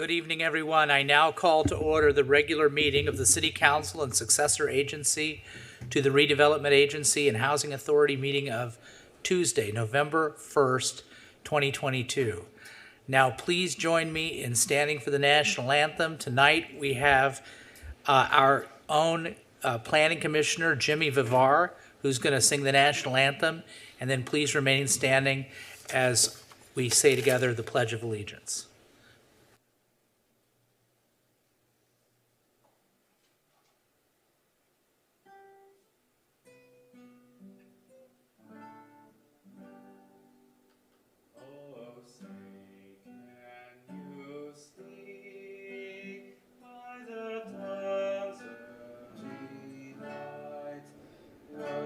Good evening, everyone. I now call to order the regular meeting of the City Council and successor agency to the Redevelopment Agency and Housing Authority meeting of Tuesday, November 1st, 2022. Now, please join me in standing for the national anthem. Tonight, we have our own Planning Commissioner, Jimmy Vivar, who's going to sing the national anthem, and then please remain standing as we say together the Pledge of Allegiance.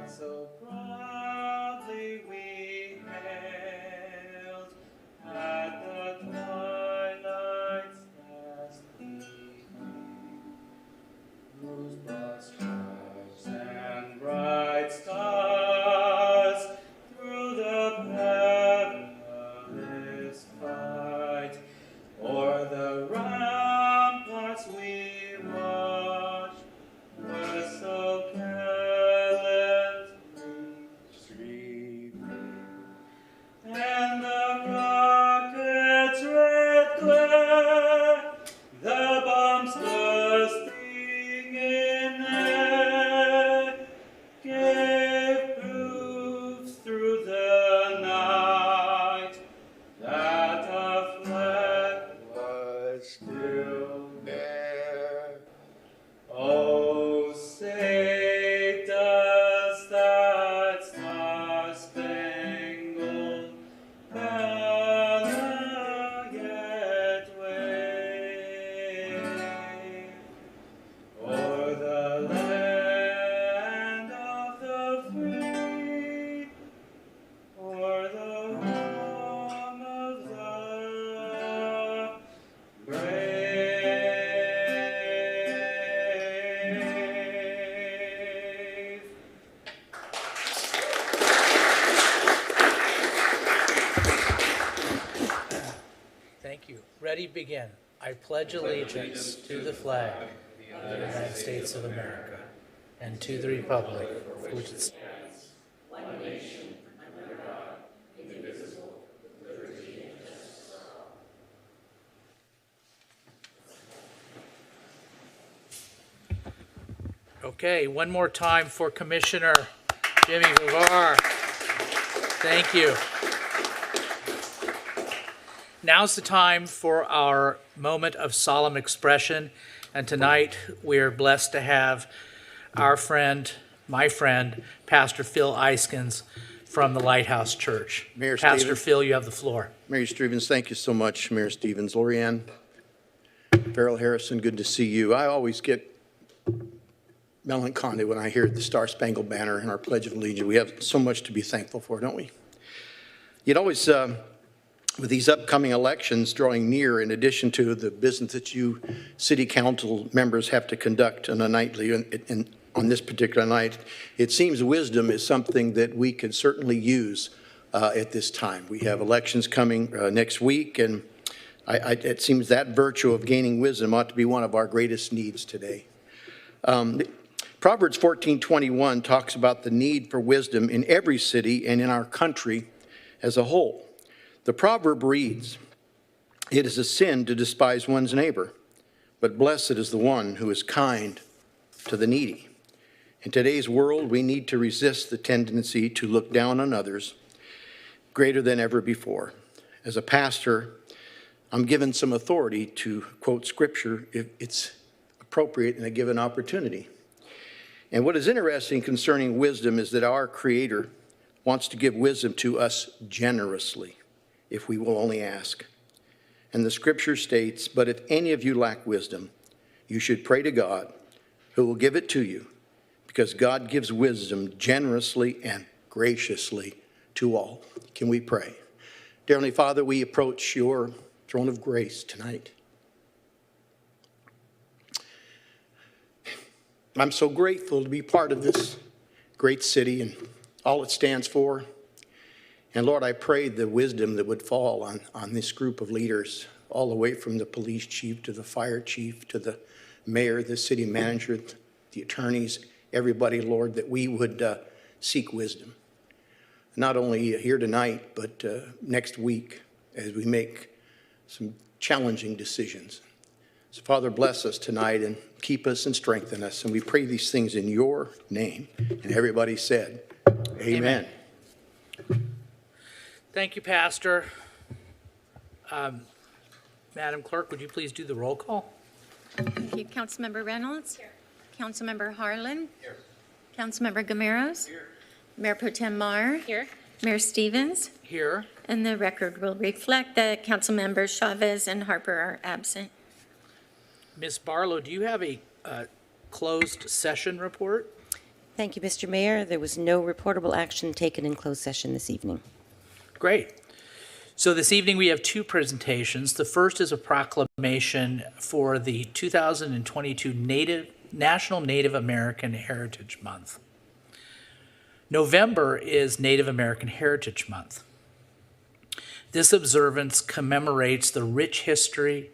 So proudly we hailed at the twilight's last evening, whose broad stripes and bright stars through the perilous fight o'er the ramparts we watched were so and the rocket's red glare, the bombs bursting in air, gave proofs through the night that a flag was still there. Oh, say does that star-spangled banner yet wave o'er the land of the free, o'er the home of the brave? Thank you. Ready, begin. I pledge allegiance to the flag of the United States of America and to the republic for which it stands, one nation, under God, indivisible, with liberty and justice for all. Okay, one more time for Commissioner Jimmy Vivar. Thank you. Now's the time for our moment of solemn expression, and tonight we're blessed to have our friend, my friend, Pastor Phil Eiskens from the Lighthouse Church. Mayor Pastor Stevens. Phil, you have the floor. Mayor Stevens, thank you so much, Mayor Stevens. Lorianne, Farrell Harrison, good to see you. I always get melancholy when I hear the Star-Spangled Banner and our Pledge of Allegiance. We have so much to be thankful for, don't we? You'd always, with these upcoming elections drawing near, in addition to the business that you city council members have to conduct on a nightly, and on this particular night, it seems wisdom is something that we could certainly use at this time. We have elections coming next week, and it seems that virtue of gaining wisdom ought to be one of our greatest needs today. Proverbs 14:21 talks about the need for wisdom in every city and in our country as a whole. The proverb reads, "It is a sin to despise one's neighbor, but blessed is the one who is kind to the needy." In today's world, we need to resist the tendency to look down on others greater than ever before. As a pastor, I'm given some authority to quote scripture if it's appropriate in a given opportunity. And what is interesting concerning wisdom is that our Creator wants to give wisdom to us generously, if we will only ask. And the scripture states, "But if any of you lack wisdom, you should pray to God, who will give it to you, because God gives wisdom generously and graciously to all." Can we pray? Dear Heavenly Father, we approach your throne of grace tonight. I'm so grateful to be part of this great city and all it stands for. And Lord, I pray the wisdom that would fall on this group of leaders all the way from the police chief to the fire chief to the mayor, the city manager, the attorneys, everybody, Lord, that we would seek wisdom. Not only here tonight, but next week as we make some challenging decisions. So Father, bless us tonight and keep us and strengthen us. And we pray these things in your name. And everybody said, amen. Thank you, Pastor. Madam Clerk, would you please do the roll call? Thank you. Councilmember Reynolds? Here. Councilmember Harlan? Here. Councilmember Gameros? Here. Mayor Pro Tem Mar? Here. Mayor Stevens? Here. And the record will reflect that Councilmembers Chavez and Harper are absent. Ms. Barlow, do you have a closed session report? Thank you, Mr. Mayor. There was no reportable action taken in closed session this evening. Great. So this evening we have two presentations. The first is a proclamation for the 2022 National Native American Heritage Month. November is Native American Heritage Month. This observance commemorates the rich history,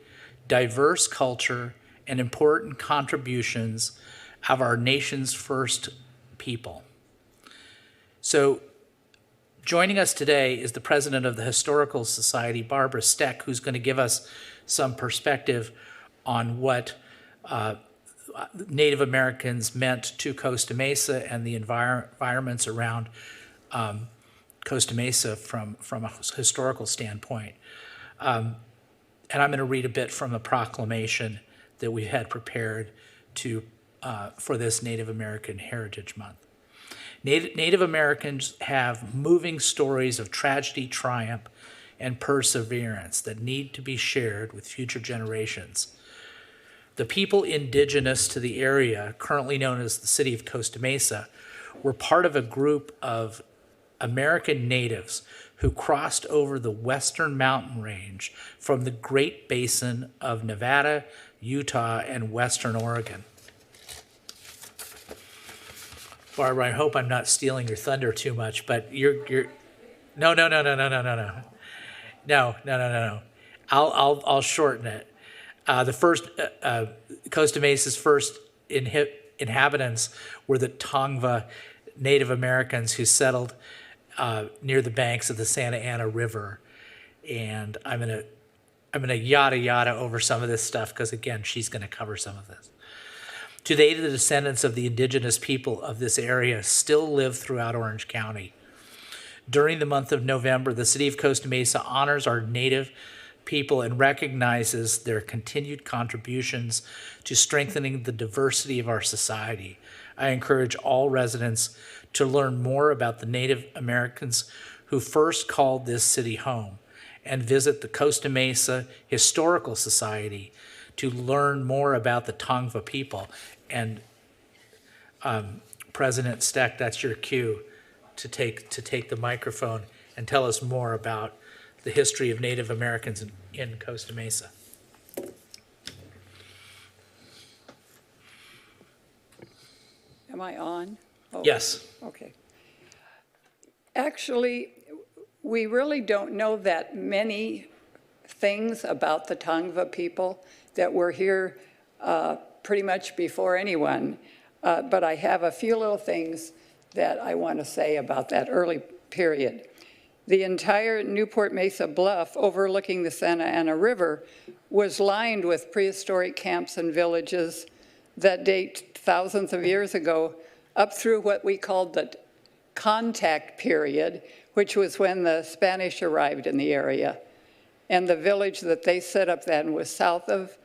diverse culture, and important contributions of our nation's first people. So joining us today is the president of the Historical Society, Barbara Steck, who's going to give us some perspective on what Native Americans meant to Costa Mesa and the environments around Costa Mesa from a historical standpoint. And I'm going to read a bit from a proclamation that we had prepared for this Native American Heritage Month. Native Americans have moving stories of tragedy, triumph, and perseverance that need to be shared with future generations. The people indigenous to the area, currently known as the city of Costa Mesa, were part of a group of American natives who crossed over the western mountain range from the Great Basin of Nevada, Utah, and western Oregon. Barbara, I hope I'm not stealing your thunder too much, but you're no. I'll shorten it. The first Costa Mesa's first inhabitants were the Tongva Native Americans who settled near the banks of the Santa Ana River, and I'm gonna yada over some of this stuff because again she's gonna cover some of this. Today, the descendants of the indigenous people of this area still live throughout Orange County. During the month of November, the city of Costa Mesa honors our Native people and recognizes their continued contributions to strengthening the diversity of our society. I encourage all residents to learn more about the Native Americans who first called this city home and visit the Costa Mesa Historical Society to learn more about the Tongva people. And President Steck, that's your cue to take the microphone and tell us more about the history of Native Americans in Costa Mesa. Am I on? Oh, Yes. Okay. Actually, we really don't know that many things about the Tongva people that were here pretty much before anyone. But I have a few little things that I want to say about that early period. The entire Newport Mesa Bluff overlooking the Santa Ana River was lined with prehistoric camps and villages that date thousands of years ago up through what we called the contact period, which was when the Spanish arrived in the area. And the village that they set up then was south of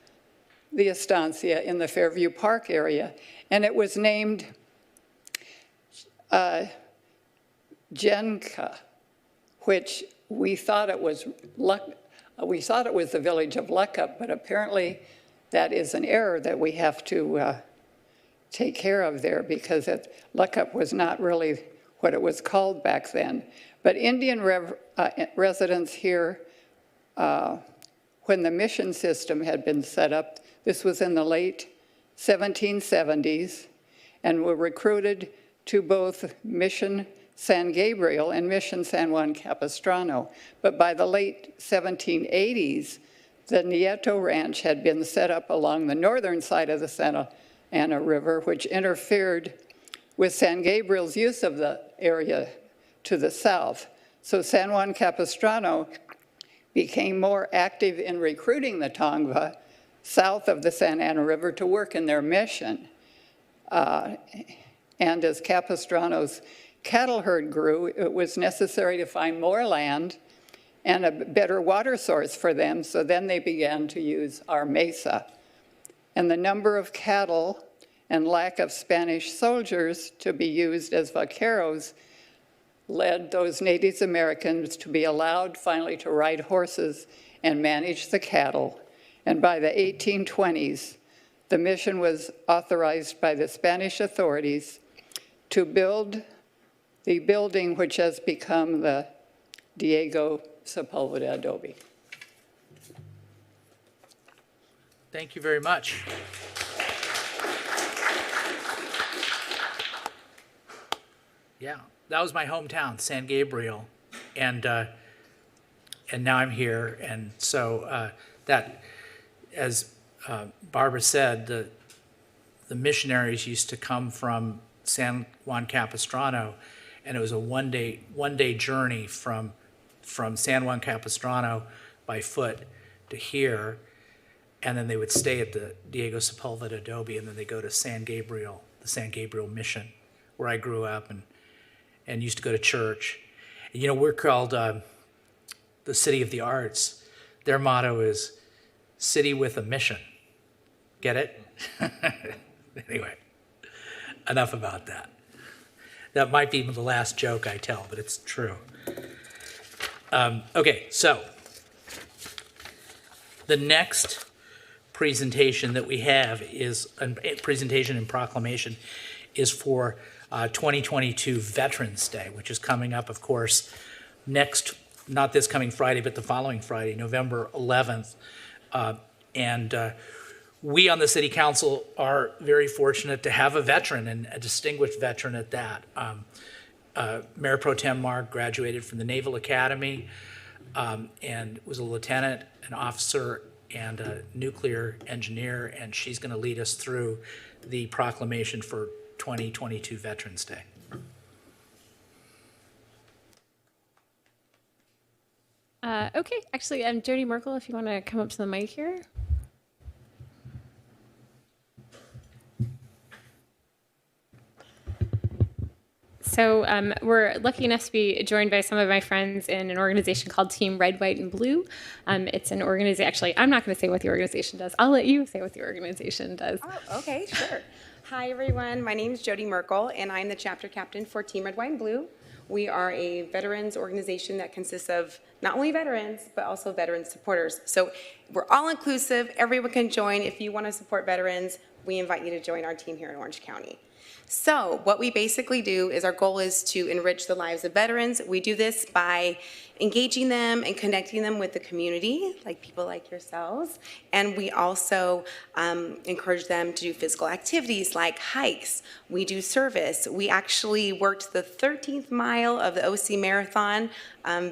the Estancia in the Fairview Park area. And it was named Genka, which we thought it was the village of Luckup, but apparently that is an error that we have to take care of there because Luckup was not really what it was called back then. But Indian residents here, when the mission system had been set up, this was in the late 1770s, and were recruited to both Mission San Gabriel and Mission San Juan Capistrano. But by the late 1780s, the Nieto Ranch had been set up along the northern side of the Santa Ana River, which interfered with San Gabriel's use of the area to the south. So San Juan Capistrano became more active in recruiting the Tongva south of the Santa Ana River to work in their mission. And as Capistrano's cattle herd grew, it was necessary to find more land and a better water source for them, so then they began to use our mesa. And the number of cattle and lack of Spanish soldiers to be used as vaqueros led those Native Americans to be allowed finally to ride horses and manage the cattle. And by the 1820s, the mission was authorized by the Spanish authorities to build the building which has become the Diego Sepulveda adobe. Thank you very much. Yeah, that was my hometown, San Gabriel, and now I'm here, and so that, as Barbara said, the missionaries used to come from San Juan Capistrano, and it was a one-day journey from San Juan Capistrano by foot to here, and then they would stay at the Diego Sepulveda adobe, and then they go to San Gabriel, the San Gabriel Mission, where I grew up and used to go to church. And, you know, we're called the City of the Arts. Their motto is City with a Mission. Get it? Anyway, enough about that. That might be the last joke I tell, but it's true. Okay, so the next presentation that we have is a presentation and proclamation is for 2022 Veterans Day, which is coming up, of course, not this coming Friday, but the following Friday, November 11th. And we on the City Council are very fortunate to have a veteran, and a distinguished veteran at that. Mayor Pro Tem Mark graduated from the Naval Academy and was a lieutenant, an officer, and a nuclear engineer, and she's going to lead us through the proclamation for 2022 Veterans Day. Okay, actually, Jody Merkel, if you want to come up to the mic here. So we're lucky enough to be joined by some of my friends in an organization called Team Red, White, and Blue. It's an organization, actually, I'm not going to say what the organization does. I'll let you say what the organization does. Oh, okay, sure. Hi, everyone. My name is Jody Merkel, and I'm the chapter captain for Team Red, White, and Blue. We are a veterans organization that consists of not only veterans, but also veteran supporters. So we're all inclusive. Everyone can join. If you want to support veterans, we invite you to join our team here in Orange County. So what we basically do is our goal is to enrich the lives of veterans. We do this by engaging them and connecting them with the community, like people like yourselves. And we also encourage them to do physical activities like hikes. We do service. We actually worked the 13th mile of the OC Marathon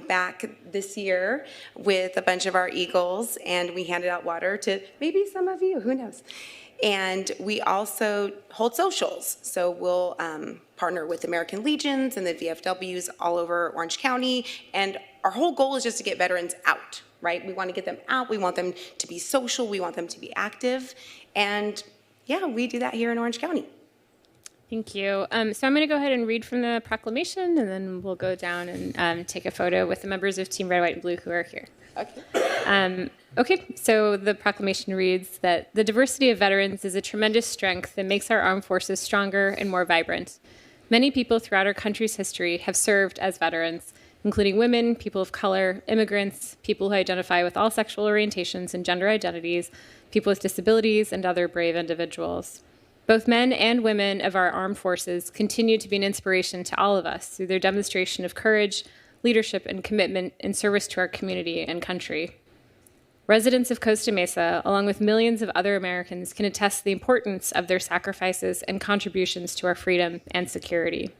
back this year with a bunch of our Eagles, and we handed out water to maybe some of you, who knows. And we also hold socials. So we'll partner with American Legions and the VFWs all over Orange County. And our whole goal is just to get veterans out, right? We want to get them out. We want them to be social. We want them to be active. And yeah, we do that here in Orange County. Thank you. So I'm going to go ahead and read from the proclamation, and then we'll go down and take a photo with the members of Team Red, White, and Blue who are here. Okay. Okay, so the proclamation reads that the diversity of veterans is a tremendous strength that makes our armed forces stronger and more vibrant. Many people throughout our country's history have served as veterans, including women, people of color, immigrants, people who identify with all sexual orientations and gender identities, people with disabilities, and other brave individuals. Both men and women of our armed forces continue to be an inspiration to all of us through their demonstration of courage, leadership, and commitment in service to our community and country. Residents of Costa Mesa, along with millions of other Americans, can attest to the importance of their sacrifices and contributions to our freedom and security.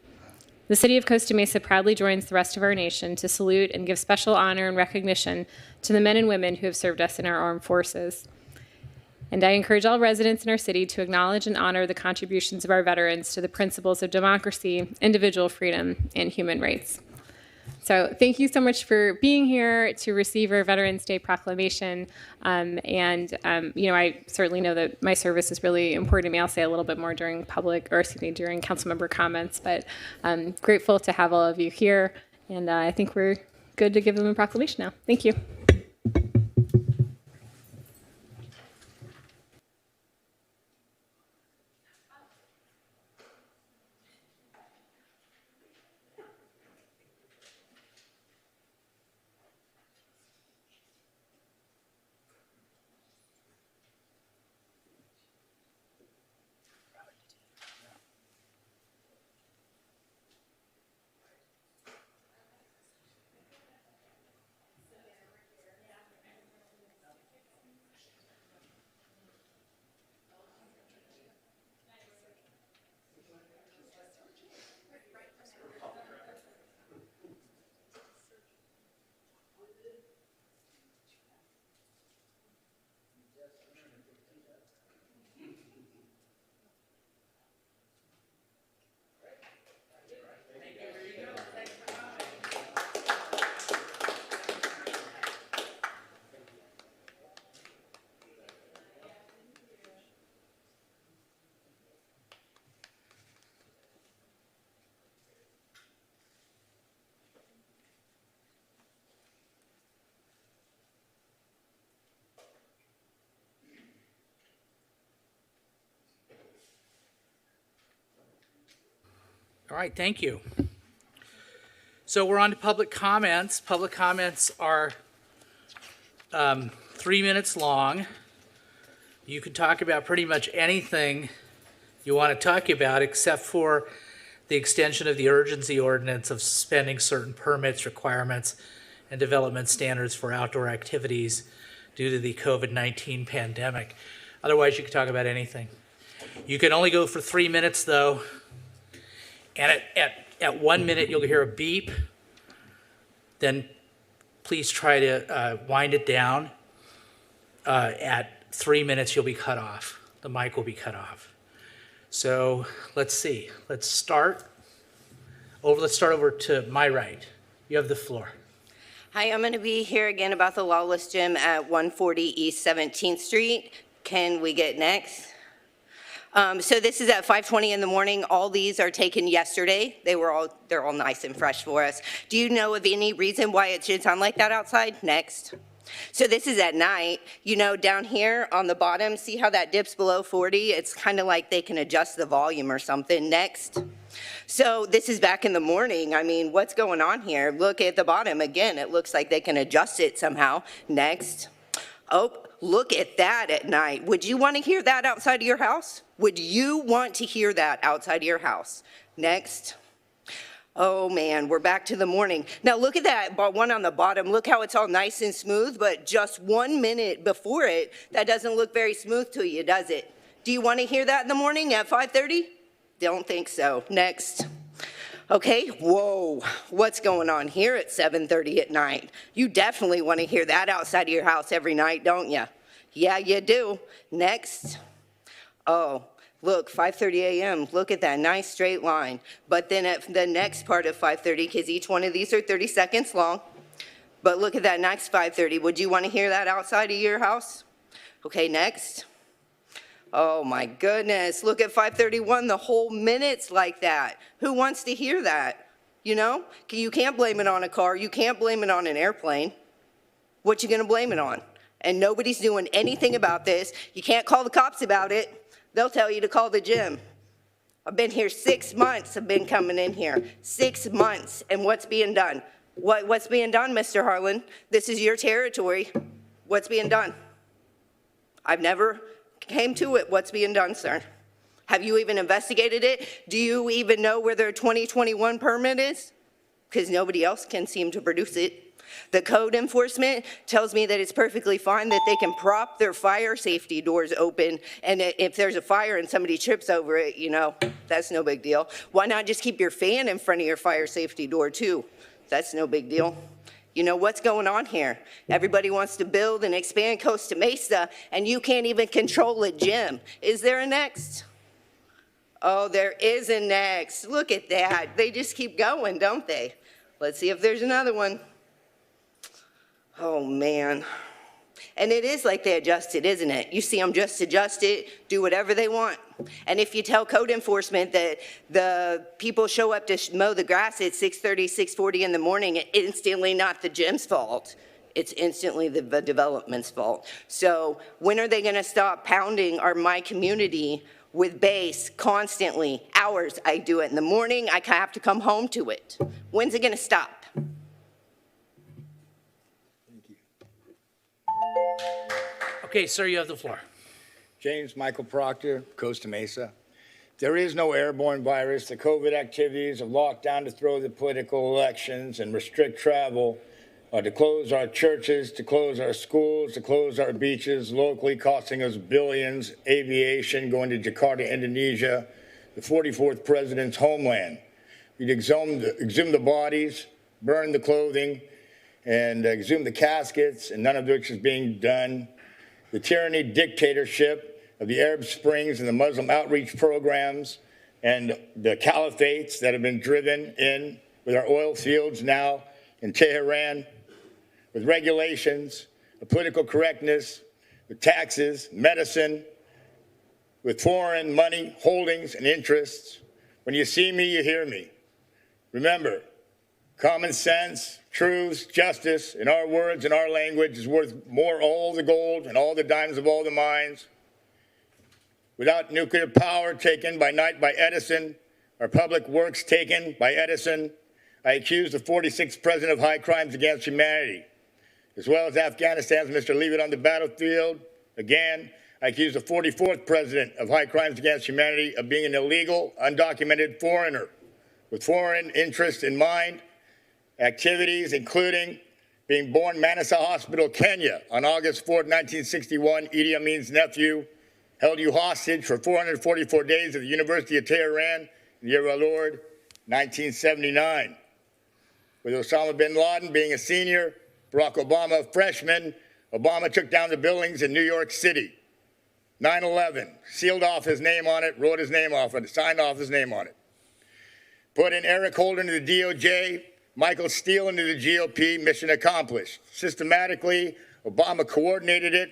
The City of Costa Mesa proudly joins the rest of our nation to salute and give special honor and recognition to the men and women who have served us in our armed forces. And I encourage all residents in our city to acknowledge and honor the contributions of our veterans to the principles of democracy, individual freedom, and human rights. So thank you so much for being here to receive our Veterans Day proclamation. I certainly know that my service is really important to me. I'll say a little bit more during during council member comments, but I'm grateful to have all of you here. And I think we're good to give them a proclamation now. Thank you. All right, thank you. So we're on to public comments. Public comments are 3 minutes long. You can talk about pretty much anything you want to talk about except for the extension of the urgency ordinance of suspending certain permits, requirements, and development standards for outdoor activities due to the COVID-19 pandemic. Otherwise, you can talk about anything. You can only go for 3 minutes, though. And at 1 minute, you'll hear a beep. Then please try to wind it down. At 3 minutes, you'll be cut off. The mic will be cut off. So let's see. Let's start over to my right. You have the floor. Hi, I'm going to be here again about the Lawless Gym at 140 East 17th Street. Can we get next? So this is at 5:20 in the morning. All these are taken yesterday. They're all nice and fresh for us. Do you know of any reason why it should sound like that outside? Next. So this is at night. You know, down here on the bottom, see how that dips below 40? It's kind of like they can adjust the volume or something. Next. So this is back in the morning. I mean, what's going on here? Look at the bottom. Again, it looks like they can adjust it somehow. Next. Oh, look at that at night. Would you want to hear that outside of your house? Would you want to hear that outside of your house? Next. Oh man, we're back to the morning. Now look at that one on the bottom. Look how it's all nice and smooth, but just 1 minute before it, that doesn't look very smooth to you, does it? Do you want to hear that in the morning at 5:30? Don't think so. Next. Okay, whoa, what's going on here at 7:30 at night? You definitely want to hear that outside of your house every night, don't you? Yeah, you do. Next. Oh, look, 5:30 a.m., look at that nice straight line. But then at the next part of 5:30, because each one of these are 30 seconds long, but look at that next 5:30. Would you want to hear that outside of your house? Okay, next. Oh my goodness, look at 5:31, the whole minute's like that. Who wants to hear that? You know, you can't blame it on a car, you can't blame it on an airplane. What you gonna blame it on? And nobody's doing anything about this. You can't call the cops about it. They'll tell you to call the gym. I've been here 6 months, I've been coming in here. 6 months, and what's being done? What's being done, Mr. Harlan? This is your territory. What's being done? I've never came to it. What's being done, sir? Have you even investigated it? Do you even know where their 2021 permit is? Because nobody else can seem to produce it. The code enforcement tells me that it's perfectly fine that they can prop their fire safety doors open, and if there's a fire and somebody trips over it, you know, That's no big deal. Why not just keep your fan in front of your fire safety door too? That's no big deal. You know what's going on here? Everybody wants to build and expand Costa Mesa, and you can't even control a gym. Is there a next? Oh, there is a next. Look at that. They just keep going, don't they? Let's see if there's another one. Oh, man. And it is like they adjust it, isn't it? You see them just adjust it, do whatever they want. And if you tell code enforcement that the people show up to mow the grass at 6:30, 6:40 in the morning, it's instantly not the gym's fault. It's instantly the development's fault. So when are they going to stop pounding my community with bass constantly? Hours. I do it in the morning. I have to come home to it. When's it going to stop? Okay, sir, you have the floor. James Michael Proctor, Costa Mesa. There is no airborne virus. The COVID activities of lockdown to throw the political elections and restrict travel, to close our churches, to close our schools, to close our beaches, locally costing us billions, aviation going to Jakarta, Indonesia, the 44th president's homeland. We'd exhume the bodies, burn the clothing, and exhume the caskets, and none of which is being done. The tyranny, dictatorship of the Arab Springs and the Muslim outreach programs and the caliphates that have been driven in with our oil fields now in Tehran, with regulations, with political correctness, with taxes, medicine, with foreign money, holdings, and interests. When you see me, you hear me. Remember, common sense, truth, justice, in our words, in our language, is worth more all the gold and all the diamonds of all the mines. Without nuclear power taken by night by Edison, our public works taken by Edison, I accuse the 46th president of high crimes against humanity, as well as Afghanistan's Mr. Leave It on the battlefield. Again, I accuse the 44th president of high crimes against humanity of being an illegal, undocumented foreigner with foreign interests in mind, activities including being born Manassa Hospital, Kenya on August 4, 1961, Idi Amin's nephew, held you hostage for 444 days at the University of Tehran in the year of our Lord, 1979. With Osama bin Laden being a senior, Barack Obama a freshman, Obama took down the buildings in New York City. 9/11, sealed off his name on it, wrote his name off it, signed off his name on it. Put in Eric Holder into the DOJ, Michael Steele into the GOP, mission accomplished. Systematically, Obama coordinated it.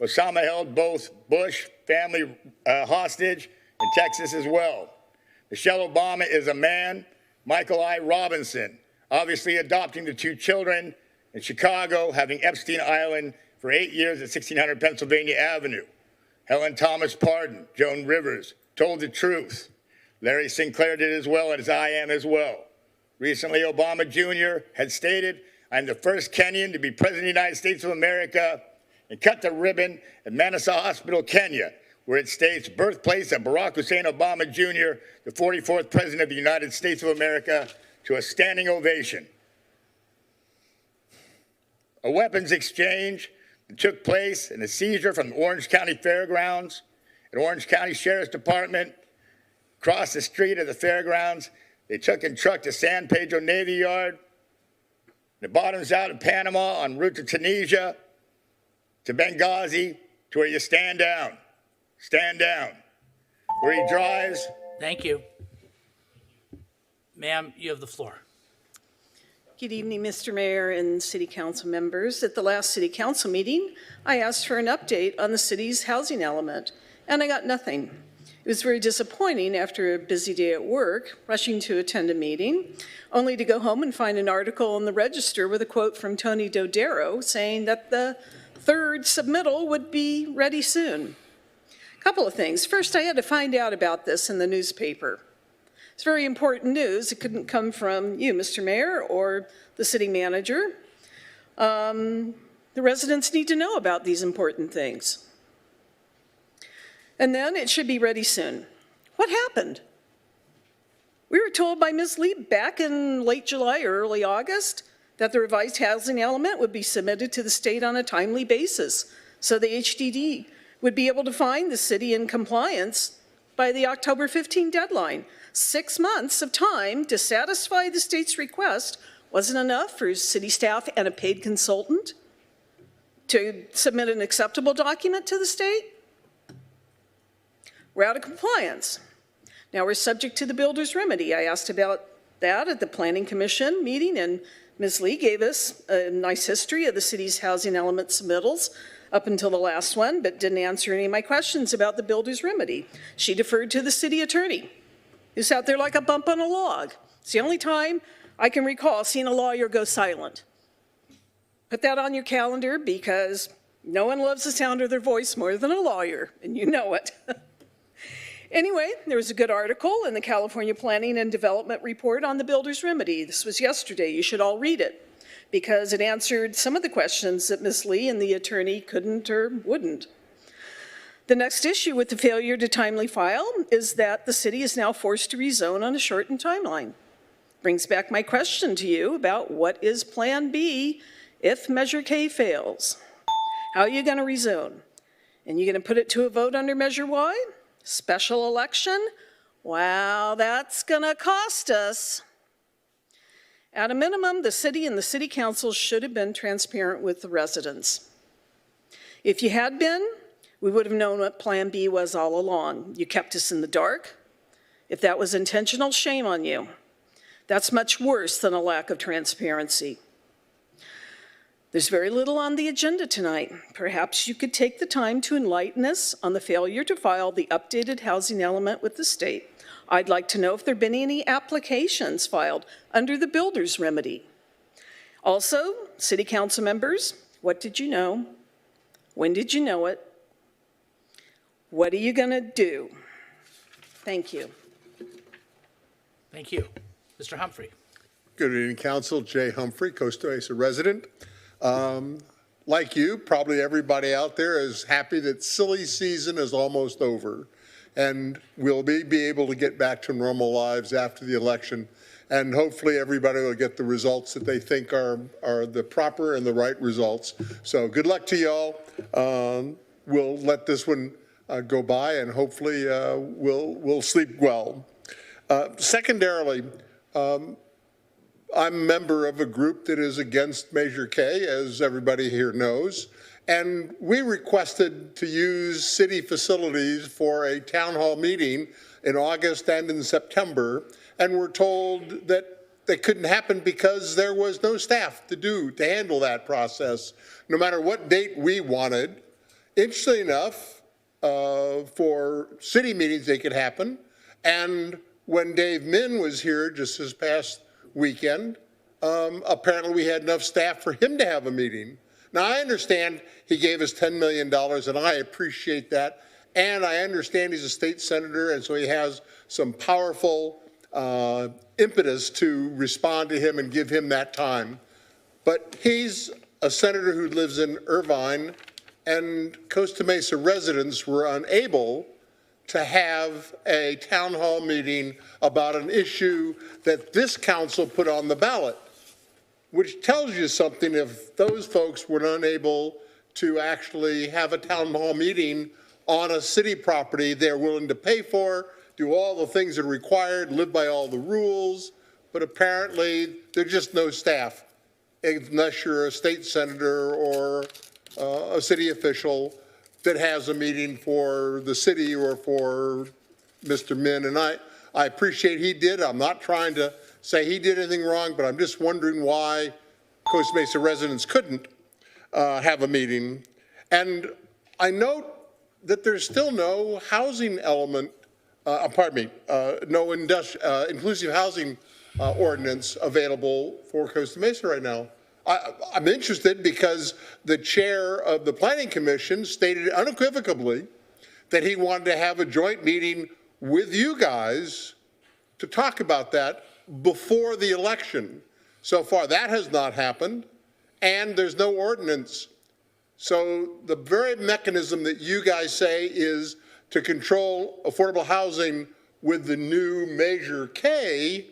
Osama held both Bush family hostage in Texas as well. Michelle Obama is a man. Michael I. Robinson, obviously adopting the 2 children in Chicago, having Epstein Island for 8 years at 1600 Pennsylvania Avenue. Helen Thomas pardoned. Joan Rivers told the truth. Larry Sinclair did as well, as I am as well. Recently, Obama Jr. had stated, I'm the first Kenyan to be president of the United States of America, and cut the ribbon at Manassa Hospital, Kenya, where it states, birthplace of Barack Hussein Obama Jr., the 44th president of the United States of America, to a standing ovation. A weapons exchange took place and a seizure from the Orange County Fairgrounds and Orange County Sheriff's Department. Across the street of the fairgrounds, they took and trucked to San Pedro Navy Yard. The bottoms out of Panama en route to Tunisia, to Benghazi, to where you stand down, where he drives. Thank you. Ma'am, you have the floor. Good evening, Mr. Mayor and City Council members. At the last City Council meeting, I asked for an update on the city's housing element, and I got nothing. It was very disappointing after a busy day at work, rushing to attend a meeting, only to go home and find an article in the Register with a quote from Tony Dodaro saying that the 3rd submittal would be ready soon. A couple of things. First, I had to find out about this in the newspaper. It's very important news. It couldn't come from you, Mr. Mayor, or the city manager. The residents need to know about these important things. And then it should be ready soon. What happened? We were told by Ms. Lee back in late July or early August that the revised housing element would be submitted to the state on a timely basis, so the HDD would be able to find the city in compliance by the October 15 deadline. 6 months of time to satisfy the state's request wasn't enough for city staff and a paid consultant to submit an acceptable document to the state? We're out of compliance. Now we're subject to the builder's remedy. I asked about that at the Planning Commission meeting, and Ms. Lee gave us a nice history of the city's housing element submittals up until the last one, but didn't answer any of my questions about the builder's remedy. She deferred to the city attorney, who sat there like a bump on a log. It's the only time I can recall seeing a lawyer go silent. Put that on your calendar, because no one loves the sound of their voice more than a lawyer, and you know it. Anyway, there was a good article in the California Planning and Development Report on the builder's remedy. This was yesterday. You should all read it, because it answered some of the questions that Ms. Lee and the attorney couldn't or wouldn't. The next issue with the failure to timely file is that the city is now forced to rezone on a shortened timeline. Brings back my question to you about what is Plan B if Measure K fails. How are you going to rezone? And you're going to put it to a vote under Measure Y? Special election? Wow, that's going to cost us. At a minimum, the city and the city council should have been transparent with the residents. If you had been, we would have known what Plan B was all along. You kept us in the dark. If that was intentional, shame on you. That's much worse than a lack of transparency. There's very little on the agenda tonight. Perhaps you could take the time to enlighten us on the failure to file the updated housing element with the state. I'd like to know if there have been any applications filed under the builder's remedy. Also, city council members, what did you know? When did you know it? What are you going to do? Thank you. Thank you. Mr. Humphrey. Good evening, Council. Jay Humphrey, Costa Mesa resident. Like you, probably everybody out there is happy that silly season is almost over, and we'll be able to get back to normal lives after the election, and hopefully everybody will get the results that they think are the proper and the right results. So good luck to y'all. We'll let this one go by, and hopefully we'll sleep well. Secondarily, I'm a member of a group that is against Measure K, as everybody here knows, and we requested to use city facilities for a town hall meeting in August and in September, and we're told that they couldn't happen because there was no staff to handle that process, no matter what date we wanted. Interestingly enough, for city meetings, they could happen, and when Dave Min was here just this past weekend, apparently we had enough staff for him to have a meeting. Now, I understand he gave us $10 million, and I appreciate that. And I understand he's a state senator, and so he has some powerful impetus to respond to him and give him that time. But he's a senator who lives in Irvine, and Costa Mesa residents were unable to have a town hall meeting about an issue that this council put on the ballot, which tells you something. If those folks were unable to actually have a town hall meeting on a city property they're willing to pay for, do all the things that are required, live by all the rules, but apparently there's just no staff, unless you're a state senator or a city official that has a meeting for the city or for Mr. Min. And I appreciate he did. I'm not trying to say he did anything wrong, but I'm just wondering why Costa Mesa residents couldn't have a meeting. And I note that there's still no housing element, no inclusive housing ordinance available for Costa Mesa right now. I'm interested because the chair of the Planning Commission stated unequivocally that he wanted to have a joint meeting with you guys to talk about that before the election. So far, that has not happened, and there's no ordinance. So the very mechanism that you guys say is to control affordable housing with the new Measure K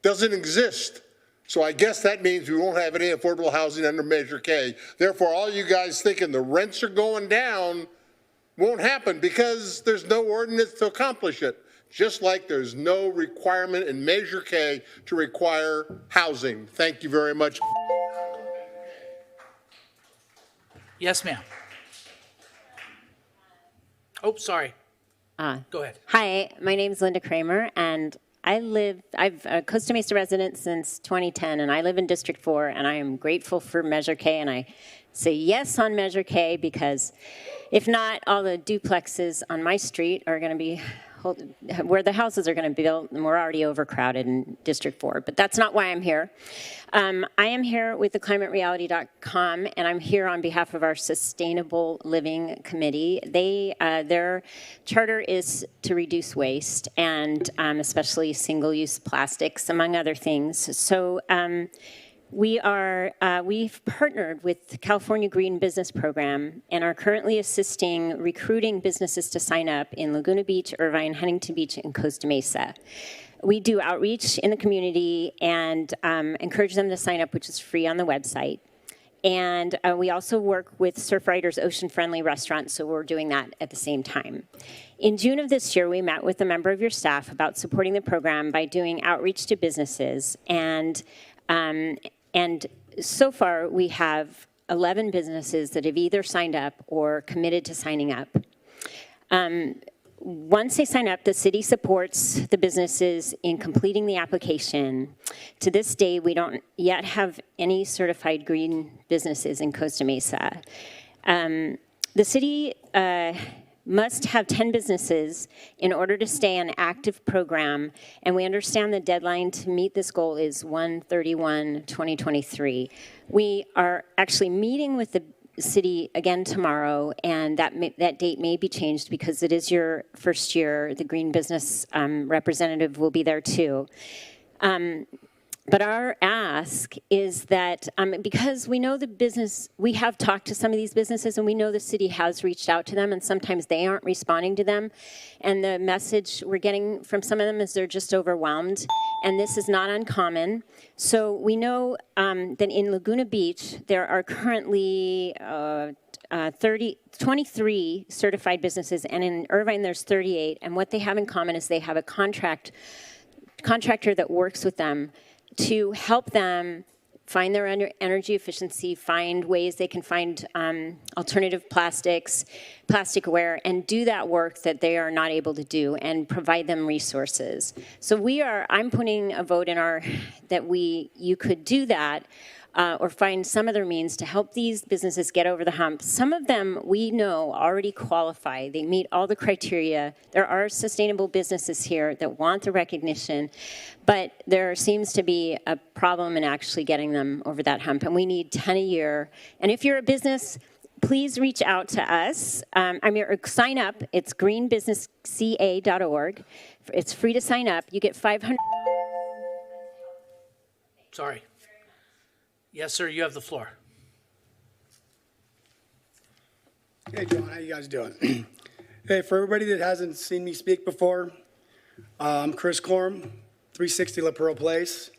doesn't exist. So I guess that means we won't have any affordable housing under Measure K. Therefore, all you guys thinking the rents are going down, Won't happen because there's no ordinance to accomplish it. Just like there's no requirement in Measure K to require housing. Thank you very much. Yes, ma'am. Oh, sorry. Go ahead. Hi, my name is Linda Kramer, and I'm a Costa Mesa resident since 2010, and I live in District 4, and I am grateful for Measure K, and I say yes on Measure K because if not, all the duplexes on my street are going to be where the houses are going to be built, and we're already overcrowded in District 4. But that's not why I'm here. I am here with the climatereality.com, and I'm here on behalf of our Sustainable Living Committee. Their charter is to reduce waste, and especially single-use plastics, among other things. So we've partnered with the California Green Business Program and are currently assisting recruiting businesses to sign up in Laguna Beach, Irvine, Huntington Beach, and Costa Mesa. We do outreach in the community and encourage them to sign up, which is free on the website. And we also work with Surfriders Ocean Friendly Restaurants, so we're doing that at the same time. In June of this year, we met with a member of your staff about supporting the program by doing outreach to businesses. And so far, we have 11 businesses that have either signed up or committed to signing up. Once they sign up, the city supports the businesses in completing the application. To this day, we don't yet have any certified green businesses in Costa Mesa. The city must have 10 businesses in order to stay on an active program, and we understand the deadline to meet this goal is 1/31/2023. We are actually meeting with the city again tomorrow, and that date may be changed because it is your first year. The green business representative will be there too. But our ask is that because we know we have talked to some of these businesses and we know the city has reached out to them and sometimes they aren't responding to them. And the message we're getting from some of them is they're just overwhelmed. And this is not uncommon. So we know that in Laguna Beach, there are currently 23 certified businesses. And in Irvine, there's 38. And what they have in common is they have a contractor that works with them to help them find their energy efficiency, find ways they can find alternative plasticware, and do that work that they are not able to do, and provide them resources. So I'm putting a vote in you could do that, or find some other means to help these businesses get over the hump. Some of them we know already qualify. They meet all the criteria. There are sustainable businesses here that want the recognition, but there seems to be a problem in actually getting them over that hump, and we need 10 a year. And if you're a business, please reach out to us. Sign up. It's greenbusinessca.org. It's free to sign up. You get 500. Sorry. Yes, sir, you have the floor. Hey, John, how you guys doing? Hey, for everybody that hasn't seen me speak before, I'm Chris Corm, 360 La Pearl Place.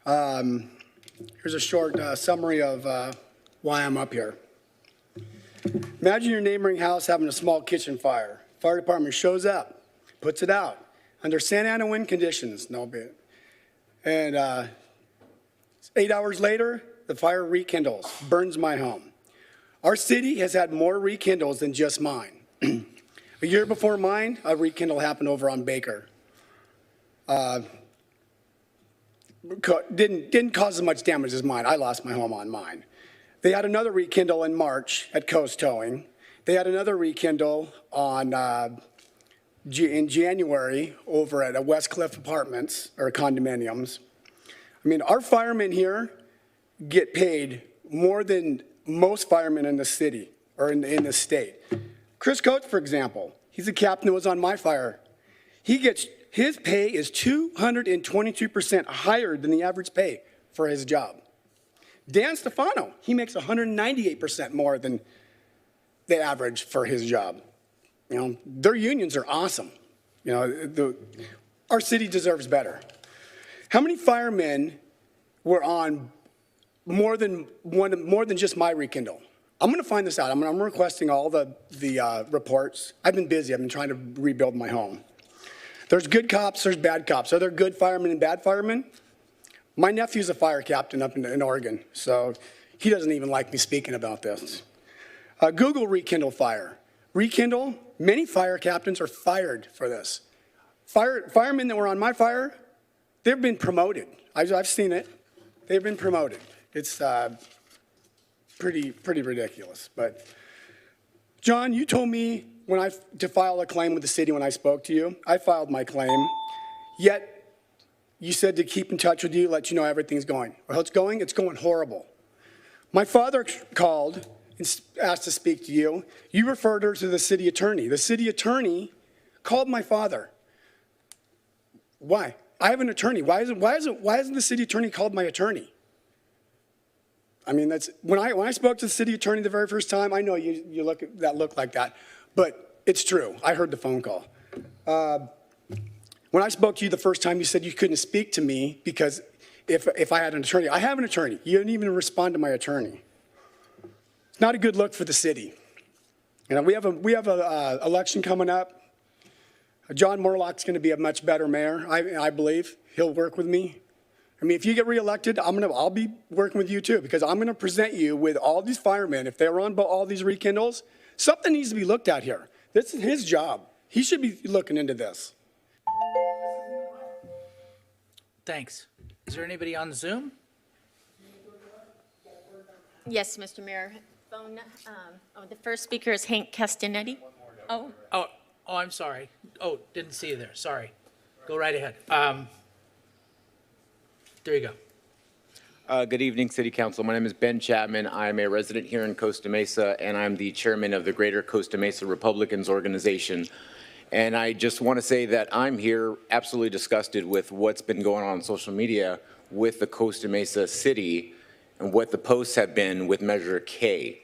Here's a short summary of why I'm up here. Imagine your neighboring house having a small kitchen fire. Fire department shows up, puts it out, under Santa Ana wind conditions, no bit. And 8 hours later, the fire rekindles, burns my home. Our city has had more rekindles than just mine. A year before mine, a rekindle happened over on Baker. Didn't cause as much damage as mine. I lost my home on mine. They had another rekindle in March at Coast Towing. They had another rekindle in January over at West Cliff Apartments, or condominiums. I mean, our firemen here get paid more than most firemen in the city or in the state. Chris Coates, for example, he's a captain that was on my fire. His pay is 222% higher than the average pay for his job. Dan Stefano, he makes 198% more than the average for his job. You know, their unions are awesome. You know, our city deserves better. How many firemen were on more than just my rekindle? I'm going to find this out. I'm requesting all the reports. I've been busy. I've been trying to rebuild my home. There's good cops, there's bad cops. Are there good firemen and bad firemen? My nephew's a fire captain up in Oregon, so he doesn't even like me speaking about this. Google Rekindle Fire. Rekindle, many fire captains are fired for this. Firemen that were on my fire, they've been promoted. I've seen it. They've been promoted. It's pretty ridiculous. But John, you told me to file a claim with the city when I spoke to you. I filed my claim, yet you said to keep in touch with you, let you know how everything's going. Well, it's going horrible. My father called and asked to speak to you. You referred her to the city attorney. The city attorney called my father. Why? I have an attorney. Why hasn't the city attorney called my attorney? I mean, that's when I spoke to the city attorney the very first time. I know you look like that, but it's true. I heard the phone call. When I spoke to you the first time, you said you couldn't speak to me because if I had an attorney. I have an attorney. You didn't even respond to my attorney. It's not a good look for the city. You know, we have a election coming up. John Morlock's going to be a much better mayor, I believe. He'll work with me. I mean, if you get reelected, I'll be working with you too, because I'm going to present you with all these firemen. If they're on all these rekindles, something needs to be looked at here. This is his job. He should be looking into this. Thanks. Is there anybody on Zoom? Yes, Mr. Mayor. Phone, the first speaker is Hank Castanetti. Oh. Oh, I'm sorry. Oh, didn't see you there. Sorry. Go right ahead. There you go. Good evening, City Council. My name is Ben Chapman. I'm a resident here in Costa Mesa, and I'm the chairman of the Greater Costa Mesa Republicans organization. And I just want to say that I'm here absolutely disgusted with what's been going on social media with the Costa Mesa City and what the posts have been with Measure K.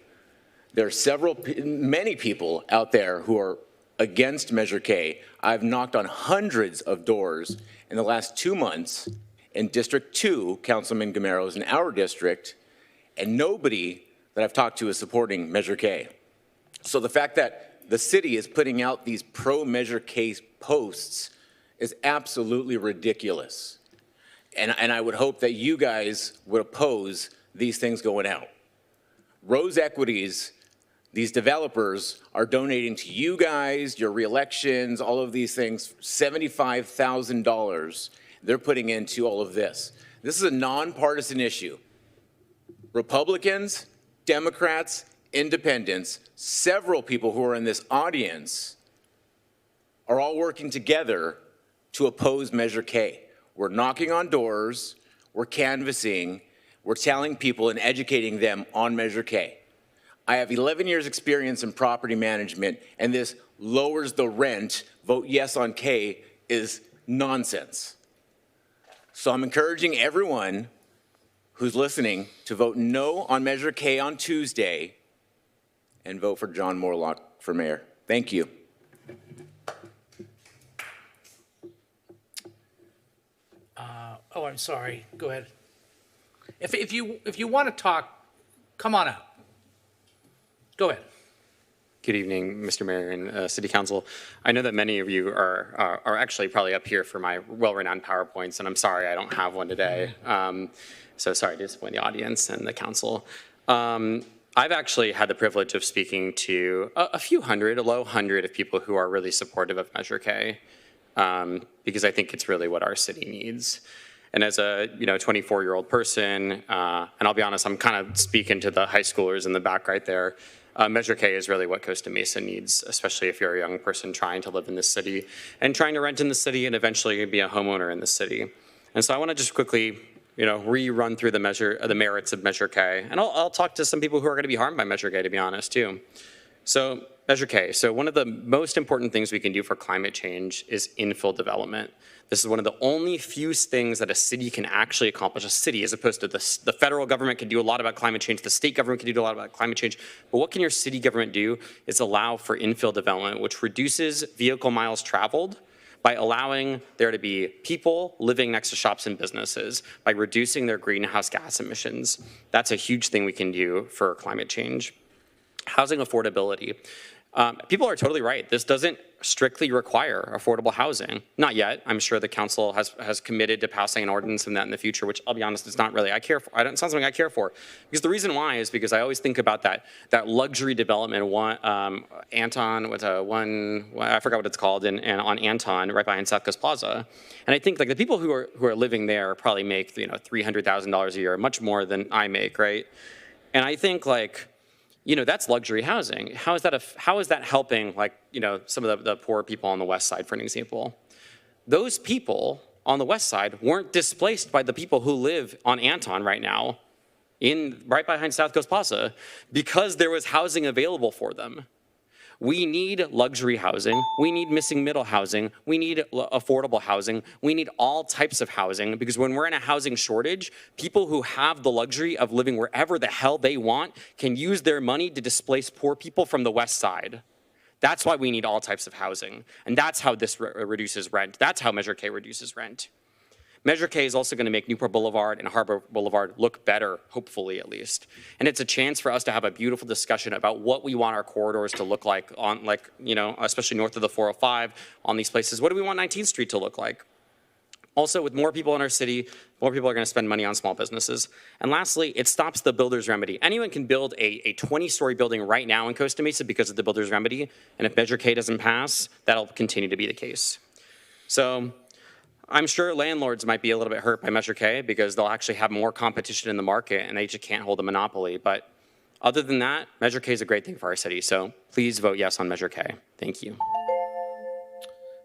There are many people out there who are against Measure K. I've knocked on hundreds of doors in the last 2 months in District 2, Councilman Gamero's in our district, and nobody that I've talked to is supporting Measure K. So the fact that the city is putting out these pro-Measure K posts is absolutely ridiculous. And I would hope that you guys would oppose these things going out. Rose Equities, these developers are donating to you guys, your re-elections, all of these things, $75,000 they're putting into all of this. This is a nonpartisan issue. Republicans, Democrats, Independents, several people who are in this audience are all working together to oppose Measure K. We're knocking on doors, we're canvassing, we're telling people and educating them on Measure K. I have 11 years experience in property management, and this lowers the rent, vote yes on K, is nonsense. So I'm encouraging everyone who's listening to vote no on Measure K on Tuesday and vote for John Morlock for mayor. Thank you. Oh, I'm sorry. Go ahead. If you want to talk, come on out. Go ahead. Good evening, Mr. Mayor and City Council. I know that many of you are actually probably up here for my well-renowned PowerPoints, and I'm sorry I don't have one today. So sorry to disappoint the audience and the council. I've actually had the privilege of speaking to a few hundred, a low hundred of people who are really supportive of Measure K, because I think it's really what our city needs. And as a 24-year-old person, and I'll be honest, I'm kind of speaking to the high schoolers in the back right there. Measure K is really what Costa Mesa needs, especially if you're a young person trying to live in the city and trying to rent in the city and eventually be a homeowner in the city. And so I want to just quickly, rerun through the merits of Measure K, and I'll talk to some people who are going to be harmed by Measure K, to be honest, too. So Measure K. So one of the most important things we can do for climate change is infill development. This is one of the only few things that a city can actually accomplish. A city, as opposed to the federal government, can do a lot about climate change. The state government can do a lot about climate change. But what can your city government do is allow for infill development, which reduces vehicle miles traveled by allowing there to be people living next to shops and businesses, by reducing their greenhouse gas emissions. That's a huge thing we can do for climate change. Housing affordability. People are totally right. This doesn't strictly require affordable housing. Not yet. I'm sure the council has committed to passing an ordinance in that in the future, which I'll be honest, it's not really it's not something I care for. Because the reason why is because I always think about that luxury development. Anton with I forgot what it's called, and on Anton right behind South Coast Plaza. And I think like the people who are living there probably make $300,000 a year, much more than I make, right? And I think like, that's luxury housing. How is that helping like, some of the poor people on the west side, for an example? Those people on the west side weren't displaced by the people who live on Anton right now, right behind South Coast Plaza, because there was housing available for them. We need luxury housing. We need missing middle housing. We need affordable housing. We need all types of housing, because when we're in a housing shortage, people who have the luxury of living wherever the hell they want can use their money to displace poor people from the west side. That's why we need all types of housing. And that's how this reduces rent. That's how Measure K reduces rent. Measure K is also going to make Newport Boulevard and Harbor Boulevard look better, hopefully at least. And it's a chance for us to have a beautiful discussion about what we want our corridors to look like on, especially north of the 405 on these places. What do we want 19th Street to look like? Also, with more people in our city, more people are going to spend money on small businesses. And lastly, it stops the builder's remedy. Anyone can build a 20-story building right now in Costa Mesa because of the builder's remedy. And if Measure K doesn't pass, that'll continue to be the case. So I'm sure landlords might be a little bit hurt by Measure K because they'll actually have more competition in the market and they just can't hold a monopoly. But other than that, Measure K is a great thing for our city. So please vote yes on Measure K. Thank you.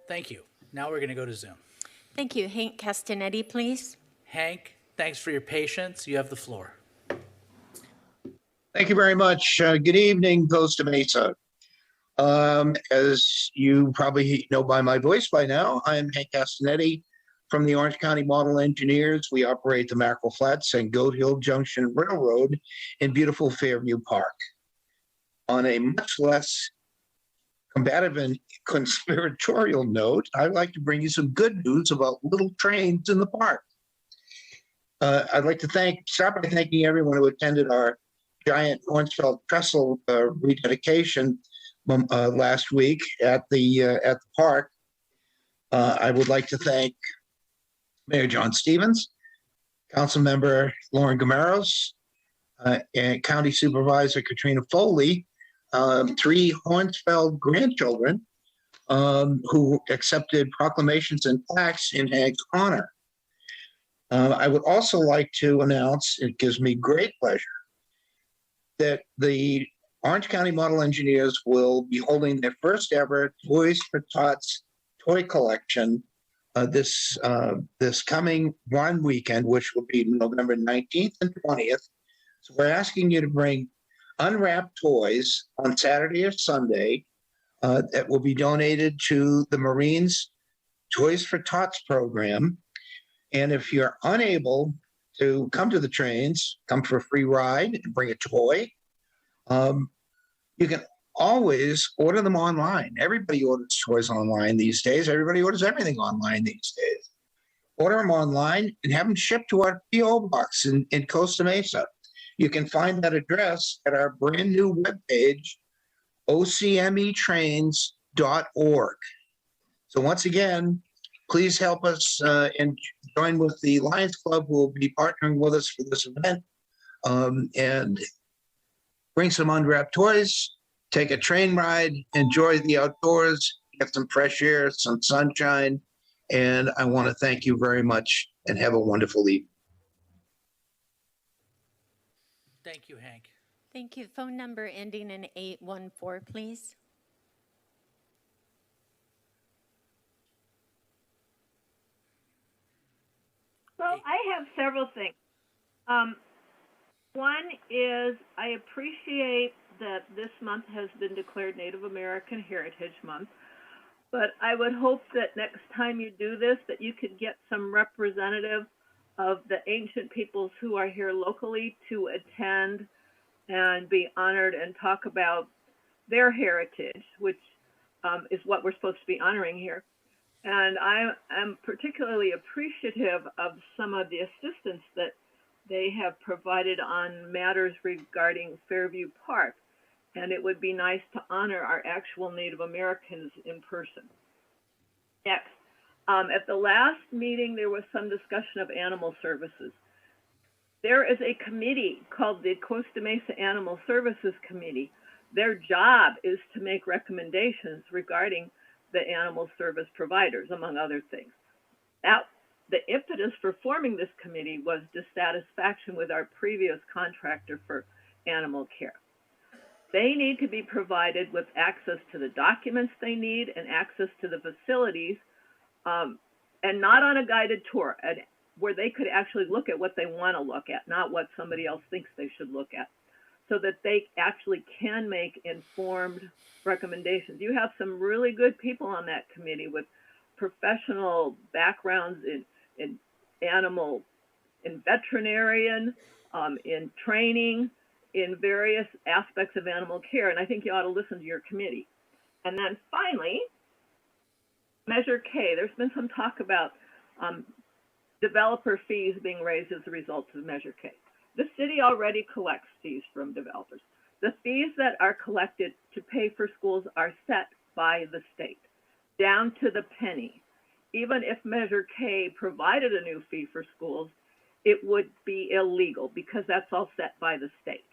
Thank you. Now we're going to go to Zoom. Thank you. Hank Castanetti, please. Hank, thanks for your patience. You have the floor. Thank you very much. Good evening, Costa Mesa. As you probably know by my voice by now, I'm Hank Castanetti from the Orange County Model Engineers. We operate the Mackerel Flats and Goat Hill Junction Railroad in beautiful Fairview Park. On a much less combative and conspiratorial note, I'd like to bring you some good news about little trains in the park. I'd like to start by thanking everyone who attended our giant Hornsfeld trestle rededication last week at the park. I would like to thank Mayor John Stevens, Councilmember Lauren Gameros, and County Supervisor Katrina Foley, 3 Hornsfeld grandchildren who accepted proclamations and plaques in Hank's honor. I would also like to announce, it gives me great pleasure, that the Orange County Model Engineers will be holding their first ever Toys for Tots toy collection this coming one weekend, which will be November 19th and 20th. So we're asking you to bring unwrapped toys on Saturday or Sunday that will be donated to the Marines Toys for Tots program. And if you're unable to come to the trains, come for a free ride and bring a toy, you can always order them online. Everybody orders toys online these days. Everybody orders everything online these days. Order them online and have them shipped to our P.O. box in Costa Mesa. You can find that address at our brand new webpage, ocmetrains.org. So once again, please help us and join with the Lions Club, who will be partnering with us for this event, and bring some unwrapped toys, take a train ride, enjoy the outdoors, get some fresh air, some sunshine, and I want to thank you very much and have a wonderful evening. Thank you, Hank. Thank you. Phone number ending in 814, please. Well, I have several things. One is I appreciate that this month has been declared Native American Heritage Month, but I would hope that next time you do this, that you could get some representative of the ancient peoples who are here locally to attend and be honored and talk about their heritage, which is what we're supposed to be honoring here. And I am particularly appreciative of some of the assistance that they have provided on matters regarding Fairview Park. and it would be nice to honor our actual Native Americans in person. Next, at the last meeting, there was some discussion of animal services. There is a committee called the Costa Mesa Animal Services Committee. Their job is to make recommendations regarding the animal service providers, among other things. Now, the impetus for forming this committee was dissatisfaction with our previous contractor for animal care. They need to be provided with access to the documents they need and access to the facilities, and not on a guided tour, where they could actually look at what they want to look at, not what somebody else thinks they should look at, so that they actually can make informed recommendations. You have some really good people on that committee with professional backgrounds in animal, in veterinarian, in training, in various aspects of animal care, and I think you ought to listen to your committee. And then finally, Measure K. There's been some talk about developer fees being raised as a result of Measure K. The city already collects fees from developers. The fees that are collected to pay for schools are set by the state, down to the penny. Even if Measure K provided a new fee for schools, it would be illegal because that's all set by the state.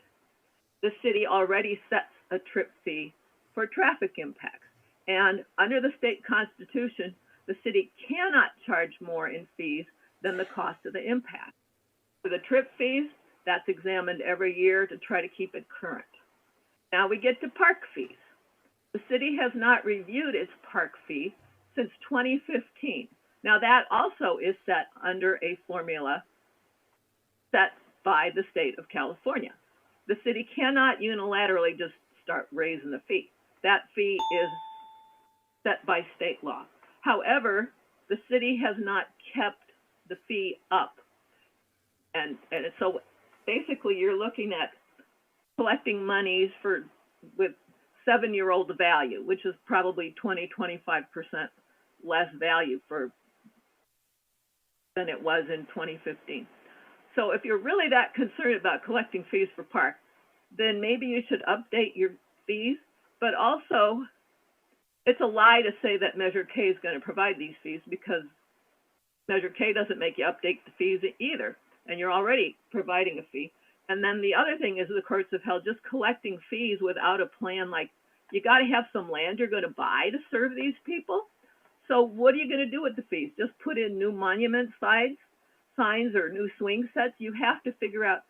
The city already sets a trip fee for traffic impacts. And under the state constitution, the city cannot charge more in fees than the cost of the impact. For the trip fees, that's examined every year to try to keep it current. Now we get to park fees. The city has not reviewed its park fee since 2015. Now that also is set under a formula set by the state of California. The city cannot unilaterally just start raising the fee. That fee is set by state law. However, the city has not kept the fee up. And so basically you're looking at collecting monies with 7-year-old value, which is probably 20-25% less value than it was in 2015. So if you're really that concerned about collecting fees for parks, then maybe you should update your fees. But also, it's a lie to say that Measure K is going to provide these fees, because Measure K doesn't make you update the fees either, and you're already providing a fee. And then the other thing is the courts have held just collecting fees without a plan, like you got to have some land you're going to buy to serve these people. So what are you going to do with the fees? Just put in new monument signs or new swing sets? You have to figure out,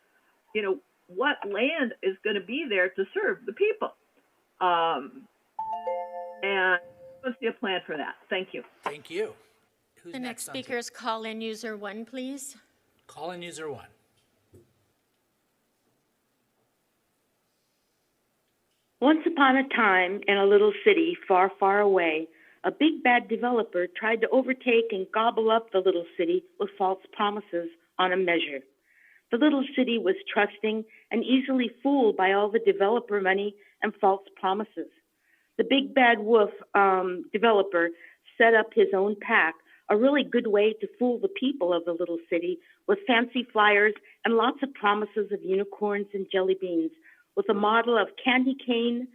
what land is going to be there to serve the people. And let's see a plan for that. Thank you. Thank you. Who's The next speaker is call-in user 1, please. Call-in user 1. Once upon a time, in a little city far, far away, a big bad developer tried to overtake and gobble up the little city with false promises on a measure. The little city was trusting and easily fooled by all the developer money and false promises. The big bad wolf developer set up his own pack, a really good way to fool the people of the little city with fancy flyers and lots of promises of unicorns and jelly beans, with a model of candy canes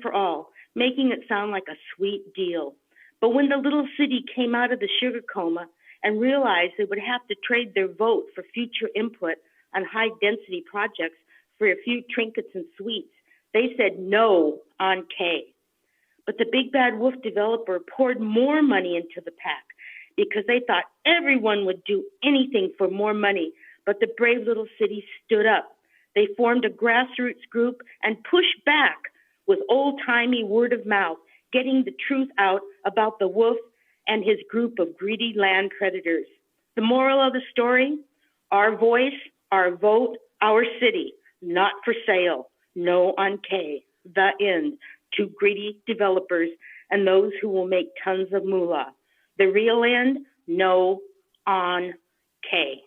for all, making it sound like a sweet deal. But when the little city came out of the sugar coma and realized they would have to trade their vote for future input on high-density projects for a few trinkets and sweets, they said no on K. But the big bad wolf developer poured more money into the pack because they thought everyone would do anything for more money. But the brave little city stood up. They formed a grassroots group and pushed back with old-timey word of mouth, getting the truth out about the wolf and his group of greedy land creditors. The moral of the story: our voice, our vote, our city, not for sale. No on K. The end. To greedy developers and those who will make tons of moolah. The real end: no on K.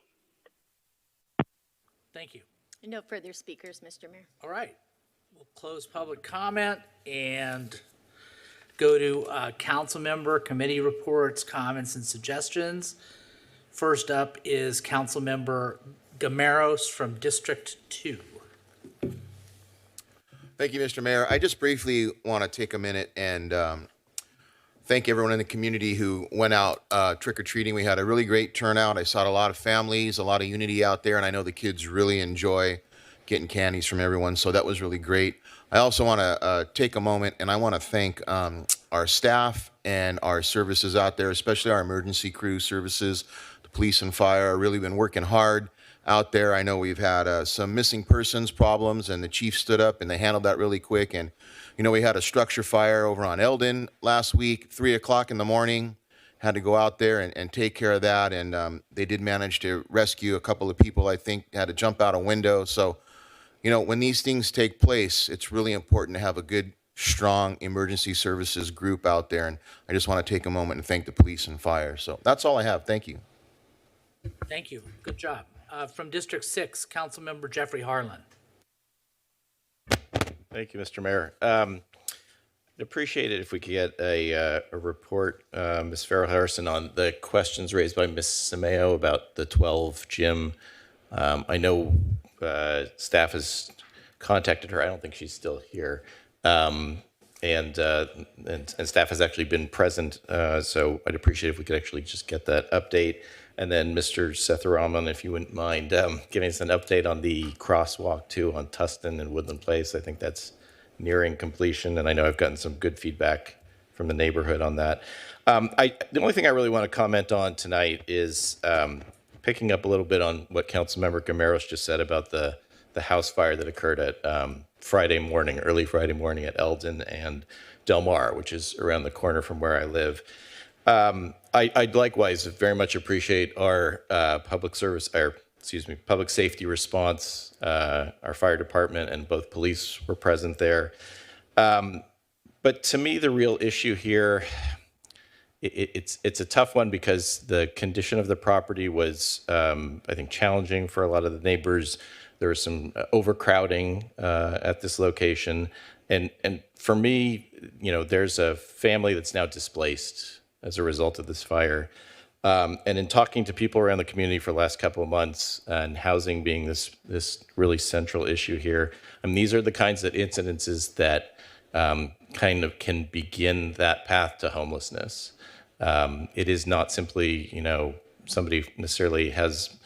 Thank you. No further speakers, Mr. Mayor. All right. We'll close public comment and go to council member committee reports, comments, and suggestions. First up is Council Member Gameros from District 2. Thank you, Mr. Mayor. I just briefly want to take a minute and thank everyone in the community who went out trick-or-treating. We had a really great turnout. I saw a lot of families, a lot of unity out there, and I know the kids really enjoy getting candies from everyone, so that was really great. I also want to take a moment and I want to thank our staff and our services out there, especially our emergency crew services. The police and fire have really been working hard out there. I know we've had some missing persons problems, and the chief stood up and they handled that really quick. And, you know, we had a structure fire over on Eldon last week, 3 o'clock in the morning. Had to go out there and take care of that. And they did manage to rescue a couple of people, I think, had to jump out a window. So, you know, when these things take place, it's really important to have a good, strong emergency services group out there. And I just want to take a moment and thank the police and fire. So that's all I have. Thank you. Thank you. Good job. From District 6, Councilmember Jeffrey Harlan. Thank you, Mr. Mayor. I'd appreciate it if we could get a report, Ms. Farrell-Harrison, on the questions raised by Ms. Simeo about the 12 gym. I know staff has contacted her. I don't think she's still here. And staff has actually been present. So I'd appreciate if we could actually just get that update. And then Mr. Sethuraman, if you wouldn't mind giving us an update on the crosswalk too on Tustin and Woodland Place. I think that's nearing completion. And I know I've gotten some good feedback from the neighborhood on that. The only thing I really want to comment on tonight is picking up a little bit on what Councilmember Gameros just said about the house fire that occurred at early Friday morning at Eldon and Del Mar, which is around the corner from where I live. I'd likewise very much appreciate our public safety response. Our fire department and both police were present there. But to me, the real issue here, it's a tough one because the condition of the property was, I think, challenging for a lot of the neighbors. There was some overcrowding at this location. And for me, you know, there's a family that's now displaced as a result of this fire. And in talking to people around the community for the last couple of months, and housing being this really central issue here, I mean, these are the kinds of incidences that kind of can begin that path to homelessness. It is not simply, you know, somebody necessarily has,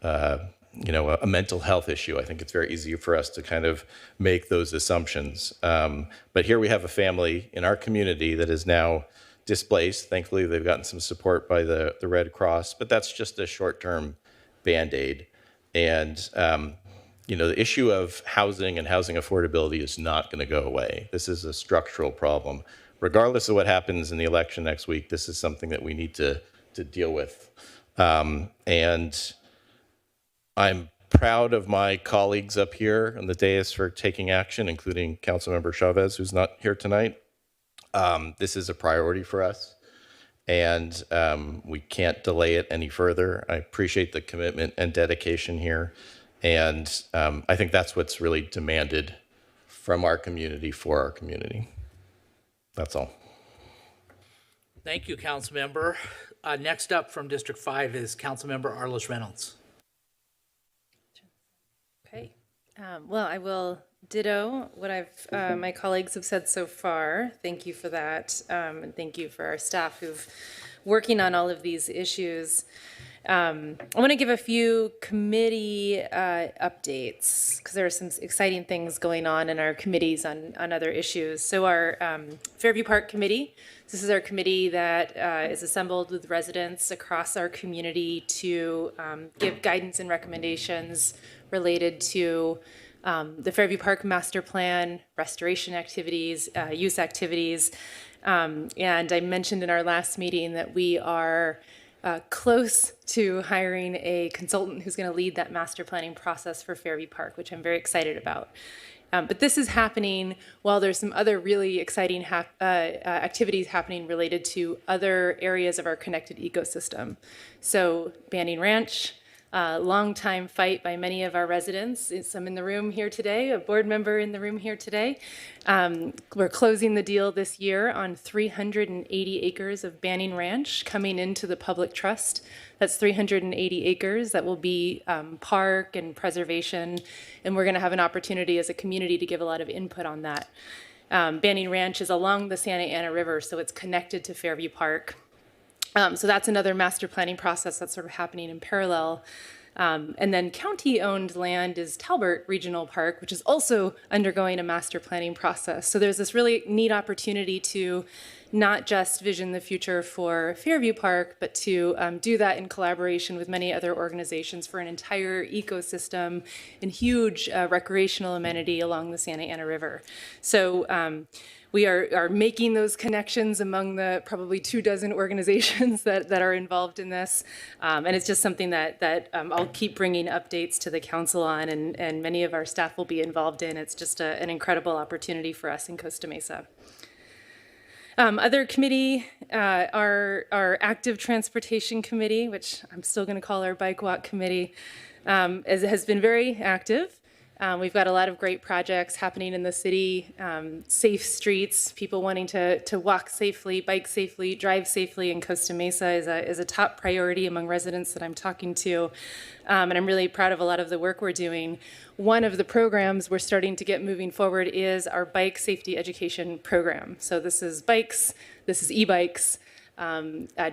you know, a mental health issue. I think it's very easy for us to kind of make those assumptions. But here we have a family in our community that is now displaced. Thankfully, they've gotten some support by the Red Cross, but that's just a short-term Band-Aid. And, you know, the issue of housing and housing affordability is not going to go away. This is a structural problem. Regardless of what happens in the election next week, this is something that we need to deal with. And I'm proud of my colleagues up here on the dais for taking action, including Councilmember Chavez, who's not here tonight. This is a priority for us, and we can't delay it any further. I appreciate the commitment and dedication here, and I think that's what's really demanded from our community for our community. That's all. Thank you, Councilmember. Next up from District 5 is Councilmember Arliss Reynolds. Okay. Well, I will ditto what my colleagues have said so far. Thank you for that. And thank you for our staff who've working on all of these issues. I want to give a few committee updates because there are some exciting things going on in our committees on other issues. So our Fairview Park Committee, this is our committee that is assembled with residents across our community to give guidance and recommendations related to the Fairview Park Master Plan, restoration activities, use activities. And I mentioned in our last meeting that we are close to hiring a consultant who's going to lead that master planning process for Fairview Park, which I'm very excited about. But this is happening while there's some other really exciting activities happening related to other areas of our connected ecosystem. So Banning Ranch, longtime fight by many of our residents, some in the room here today, a board member in the room here today. We're closing the deal this year on 380 acres of Banning Ranch coming into the public trust. That's 380 acres that will be park and preservation, and we're going to have an opportunity as a community to give a lot of input on that. Banning Ranch is along the Santa Ana River, so it's connected to Fairview Park. So that's another master planning process that's sort of happening in parallel. And then county-owned land is Talbot Regional Park, which is also undergoing a master planning process. So there's this really neat opportunity to not just vision the future for Fairview Park, but to do that in collaboration with many other organizations for an entire ecosystem and huge recreational amenity along the Santa Ana River. So we are making those connections among the probably 24 organizations that are involved in this. And it's just something that I'll keep bringing updates to the council on, and many of our staff will be involved in. It's just an incredible opportunity for us in Costa Mesa. Other committee, our active transportation committee, which I'm still going to call our bike walk committee, has been very active. We've got a lot of great projects happening in the city, safe streets, people wanting to walk safely, bike safely, drive safely in Costa Mesa is a top priority among residents that I'm talking to. And I'm really proud of a lot of the work we're doing. One of the programs we're starting to get moving forward is our bike safety education program. So this is bikes, this is e-bikes,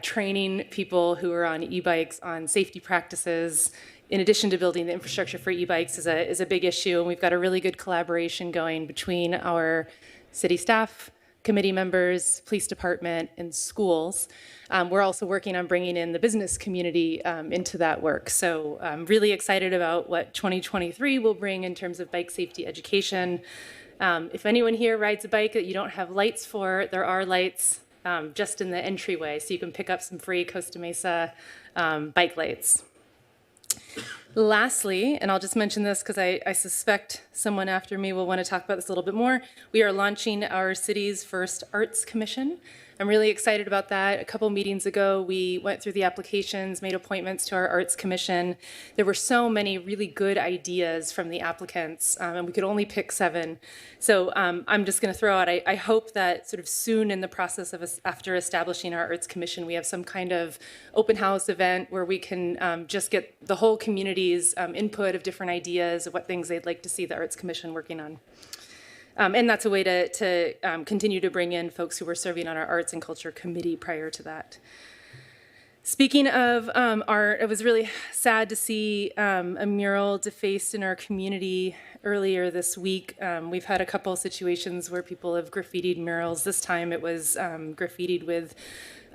training people who are on e-bikes on safety practices. In addition to building the infrastructure for e-bikes is a big issue, and we've got a really good collaboration going between our city staff, committee members, police department, and schools. We're also working on bringing in the business community into that work. So I'm really excited about what 2023 will bring in terms of bike safety education. If anyone here rides a bike that you don't have lights for, there are lights just in the entryway, so you can pick up some free Costa Mesa bike lights. Lastly, and I'll just mention this because I suspect someone after me will want to talk about this a little bit more, we are launching our city's first arts commission. I'm really excited about that. A couple meetings ago, we went through the applications, made appointments to our arts commission. There were so many really good ideas from the applicants, and we could only pick 7. So I'm just going to throw out, I hope that sort of soon in the process of after establishing our arts commission, we have some kind of open house event where we can just get the whole community's input of different ideas of what things they'd like to see the arts commission working on. And that's a way to continue to bring in folks who were serving on our Arts and Culture Committee prior to that. Speaking of art, it was really sad to see a mural defaced in our community earlier this week. We've had a couple situations where people have graffitied murals. This time it was graffitied with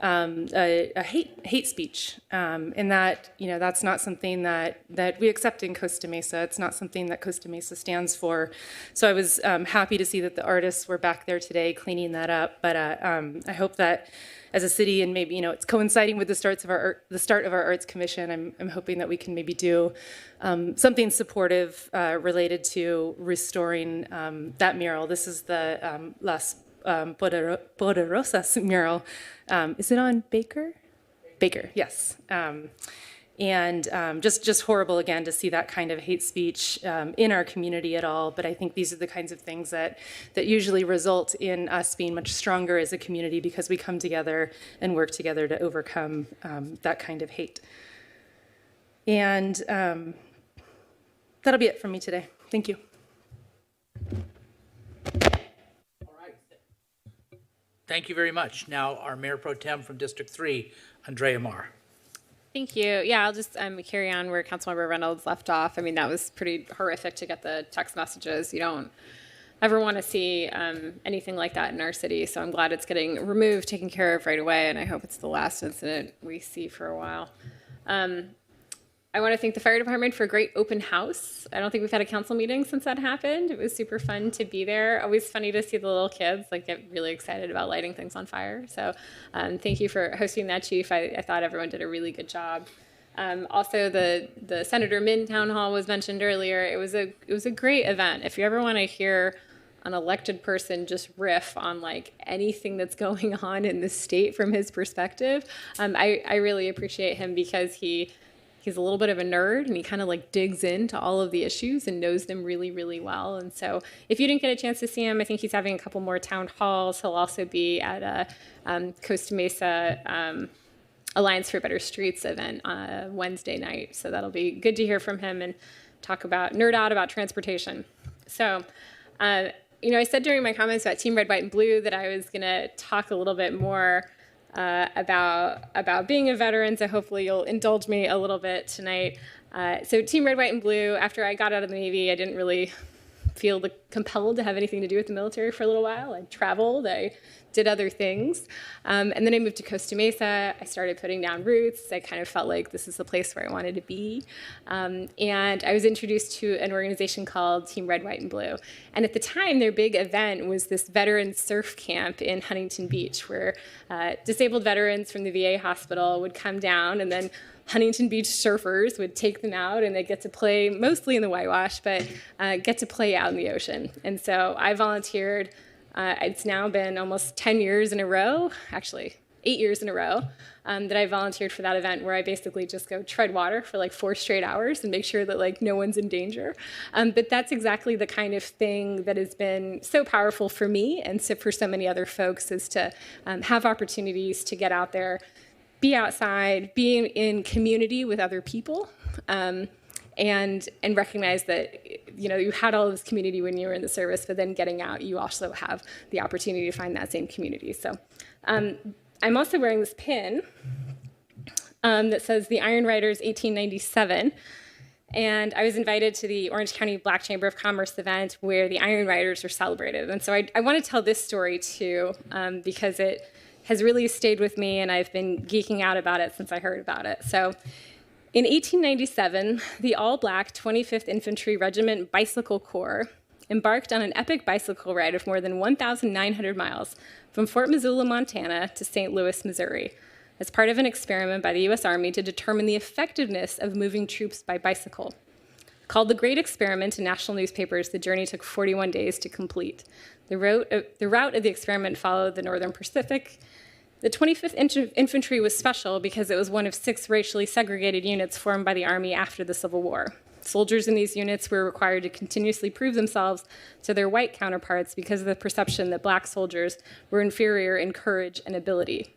a hate speech, and that that's not something that we accept in Costa Mesa. It's not something that Costa Mesa stands for. So I was happy to see that the artists were back there today cleaning that up. But I hope that as a city, and maybe it's coinciding with the start of our arts commission, I'm hoping that we can maybe do something supportive related to restoring that mural. This is the Las Poderosas mural. Is it on Baker? Baker, yes. And just horrible again to see that kind of hate speech in our community at all. But I think these are the kinds of things that usually result in us being much stronger as a community because we come together and work together to overcome that kind of hate. And that'll be it from me today. Thank you. Thank you very much. Now, our Mayor Pro Tem from District 3, Andrea Marr. Thank you. Yeah, I'll just carry on where Councilmember Reynolds left off. I mean, that was pretty horrific to get the text messages. You don't ever want to see anything like that in our city. So I'm glad it's getting removed, taken care of right away, and I hope it's the last incident we see for a while. I want to thank the fire department for a great open house. I don't think we've had a council meeting since that happened. It was super fun to be there. Always funny to see the little kids get really excited about lighting things on fire. So thank you for hosting that, Chief. I thought everyone did a really good job. Also, the Senator Min Town Hall was mentioned earlier. It was a great event. If you ever want to hear an elected person just riff on anything that's going on in the state from his perspective, I really appreciate him because he He's a little bit of a nerd, and he kind of like digs into all of the issues and knows them really, really well. And so if you didn't get a chance to see him, I think he's having a couple more town halls. He'll also be at a Costa Mesa Alliance for Better Streets event Wednesday night. So that'll be good to hear from him and nerd out about transportation. So, I said during my comments about Team Red, White, and Blue that I was going to talk a little bit more about being a veteran, so hopefully you'll indulge me a little bit tonight. So Team Red, White, and Blue, after I got out of the Navy, I didn't really feel compelled to have anything to do with the military for a little while. I traveled, I did other things. And then I moved to Costa Mesa. I started putting down roots. I kind of felt like this is the place where I wanted to be. And I was introduced to an organization called Team Red, White, and Blue. And at the time, their big event was this veteran surf camp in Huntington Beach, where disabled veterans from the VA hospital would come down, and then Huntington Beach surfers would take them out, and they get to play mostly in the whitewash, but get to play out in the ocean. And so I volunteered. It's now been almost 10 years in a row, actually 8 years in a row, that I volunteered for that event, where I basically just go tread water for like 4 straight hours and make sure that like no one's in danger. But that's exactly the kind of thing that has been so powerful for me and so for so many other folks, is to have opportunities to get out there, be outside, be in community with other people, and recognize that you had all of this community when you were in the service, but then getting out, you also have the opportunity to find that same community. So I'm also wearing this pin that says the Iron Riders 1897. And I was invited to the Orange County Black Chamber of Commerce event where the Iron Riders are celebrated. And so I want to tell this story too, because it has really stayed with me, and I've been geeking out about it since I heard about it. So in 1897, the all-black 25th Infantry Regiment Bicycle Corps embarked on an epic bicycle ride of more than 1,900 miles from Fort Missoula, Montana to St. Louis, Missouri, as part of an experiment by the U.S. Army to determine the effectiveness of moving troops by bicycle. Called the Great Experiment in national newspapers, the journey took 41 days to complete. The route of the experiment followed the Northern Pacific. The 25th Infantry was special because it was one of 6 racially segregated units formed by the Army after the Civil War. Soldiers in these units were required to continuously prove themselves to their white counterparts because of the perception that black soldiers were inferior in courage and ability.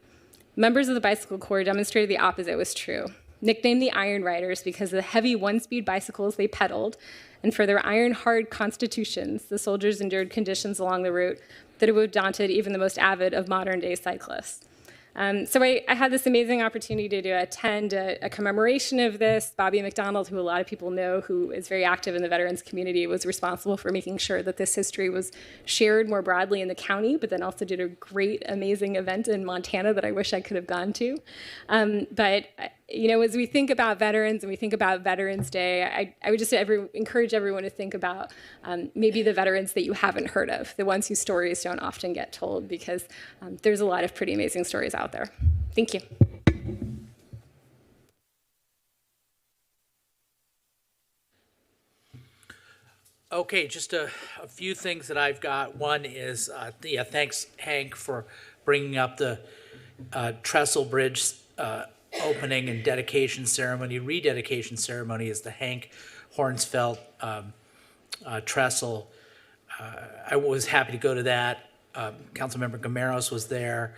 Members of the Bicycle Corps demonstrated the opposite was true. Nicknamed the Iron Riders because of the heavy one-speed bicycles they pedaled, and for their iron-hard constitutions, the soldiers endured conditions along the route that would have daunted even the most avid of modern-day cyclists. So I had this amazing opportunity to attend a commemoration of this. Bobby McDonald, who a lot of people know, who is very active in the veterans community, was responsible for making sure that this history was shared more broadly in the county, but then also did a great, amazing event in Montana that I wish I could have gone to. But as we think about veterans and we think about Veterans Day, I would just encourage everyone to think about maybe the veterans that you haven't heard of, the ones whose stories don't often get told, because there's a lot of pretty amazing stories out there. Thank you. Okay, just a few things that I've got. One is, thanks, Hank, for bringing up the Trestle Bridge opening and dedication ceremony. Rededication ceremony is the Hank Hornsfeld Trestle. I was happy to go to that. Councilmember Gameros was there,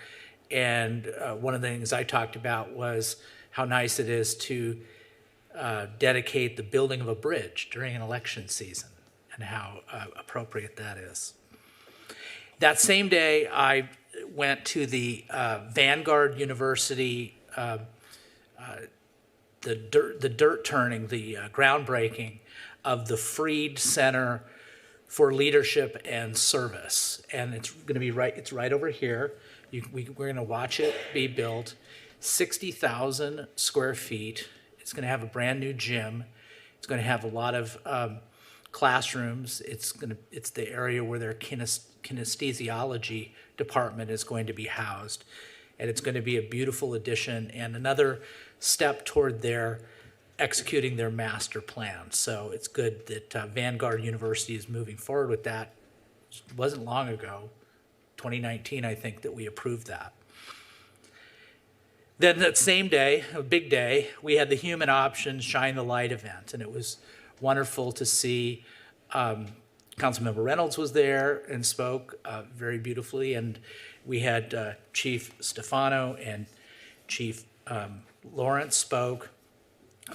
and one of the things I talked about was how nice it is to dedicate the building of a bridge during an election season, and how appropriate that is. That same day, I went to the Vanguard University, the dirt turning, the groundbreaking of the Freed Center for Leadership and Service. And it's going to be it's right over here. We're going to watch it be built. 60,000 square feet. It's going to have a brand new gym. It's going to have a lot of classrooms. It's the area where their kinesthesiology department is going to be housed, and it's going to be a beautiful addition and another step toward their executing their master plan. So it's good that Vanguard University is moving forward with that. It wasn't long ago, 2019, I think, that we approved that. Then that same day, a big day, we had the Human Option Shine the Light event, and it was wonderful to see. Councilmember Reynolds was there and spoke very beautifully, and we had Chief Stefano and Chief Lawrence spoke,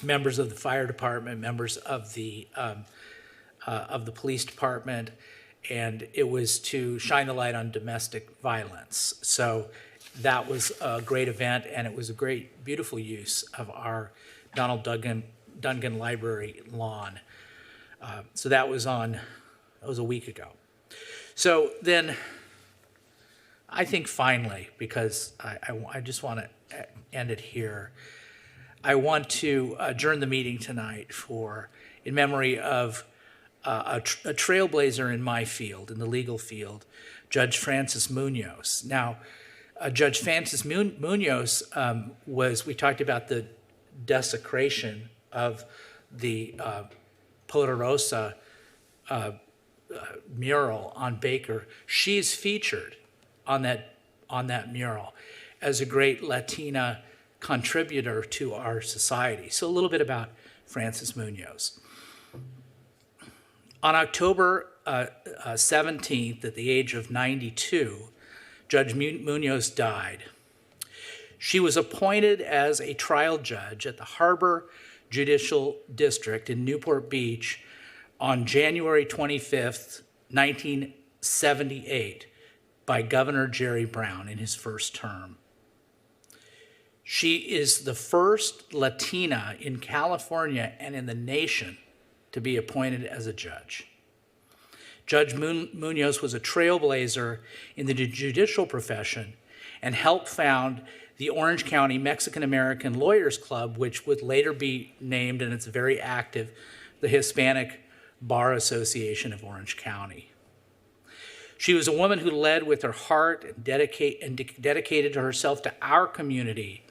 members of the fire department, members of the police department, and it was to shine the light on domestic violence. So that was a great event, and it was a great, beautiful use of our Donald Dungan Library lawn. So that was a week ago. So then, I think finally, because I just want to end it here, I want to adjourn the meeting tonight in memory of a trailblazer in my field, in the legal field, Judge Francis Munoz. Now, Judge Francis Munoz we talked about the desecration of the Poderosa mural on Baker. She's featured on that mural as a great Latina contributor to our society. So a little bit about Francis Munoz. On October 17th, at the age of 92, Judge Munoz died. She was appointed as a trial judge at the Harbor Judicial District in Newport Beach on January 25th, 1978, by Governor Jerry Brown in his first term. She is the first Latina in California and in the nation to be appointed as a judge. Judge Munoz was a trailblazer in the judicial profession and helped found the Orange County Mexican American Lawyers Club, which would later be named, and it's very active, the Hispanic Bar Association of Orange County. She was a woman who led with her heart and dedicated herself to our community.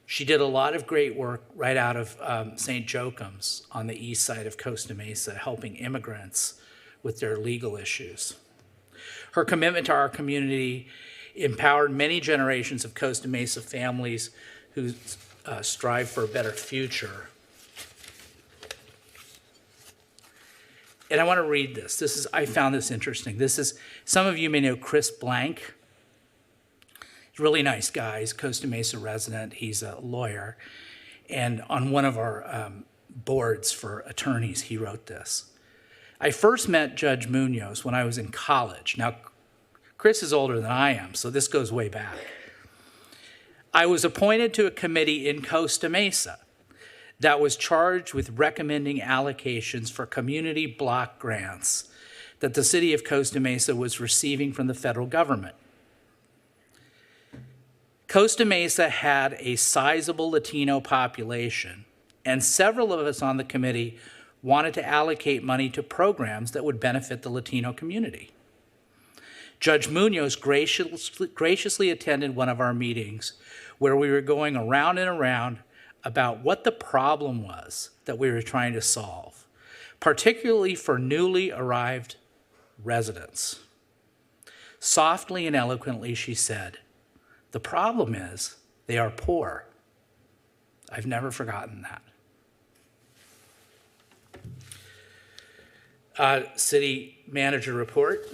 She did a lot of great work right out of St. Joachim's on the east side of Costa Mesa, helping immigrants with their legal issues. Her commitment to our community empowered many generations of Costa Mesa families who strive for a better future. And I want to read this. I found this interesting. Some of you may know Chris Blank. He's a really nice guy. He's a Costa Mesa resident. He's a lawyer. And on one of our boards for attorneys, he wrote this. I first met Judge Munoz when I was in college. Now, Chris is older than I am, so this goes way back. I was appointed to a committee in Costa Mesa that was charged with recommending allocations for community block grants that the city of Costa Mesa was receiving from the federal government. Costa Mesa had a sizable Latino population, and several of us on the committee wanted to allocate money to programs that would benefit the Latino community. Judge Munoz graciously attended one of our meetings where we were going around and around about what the problem was that we were trying to solve, particularly for newly arrived residents. Softly and eloquently, she said, "The problem is they are poor." I've never forgotten that. City manager report.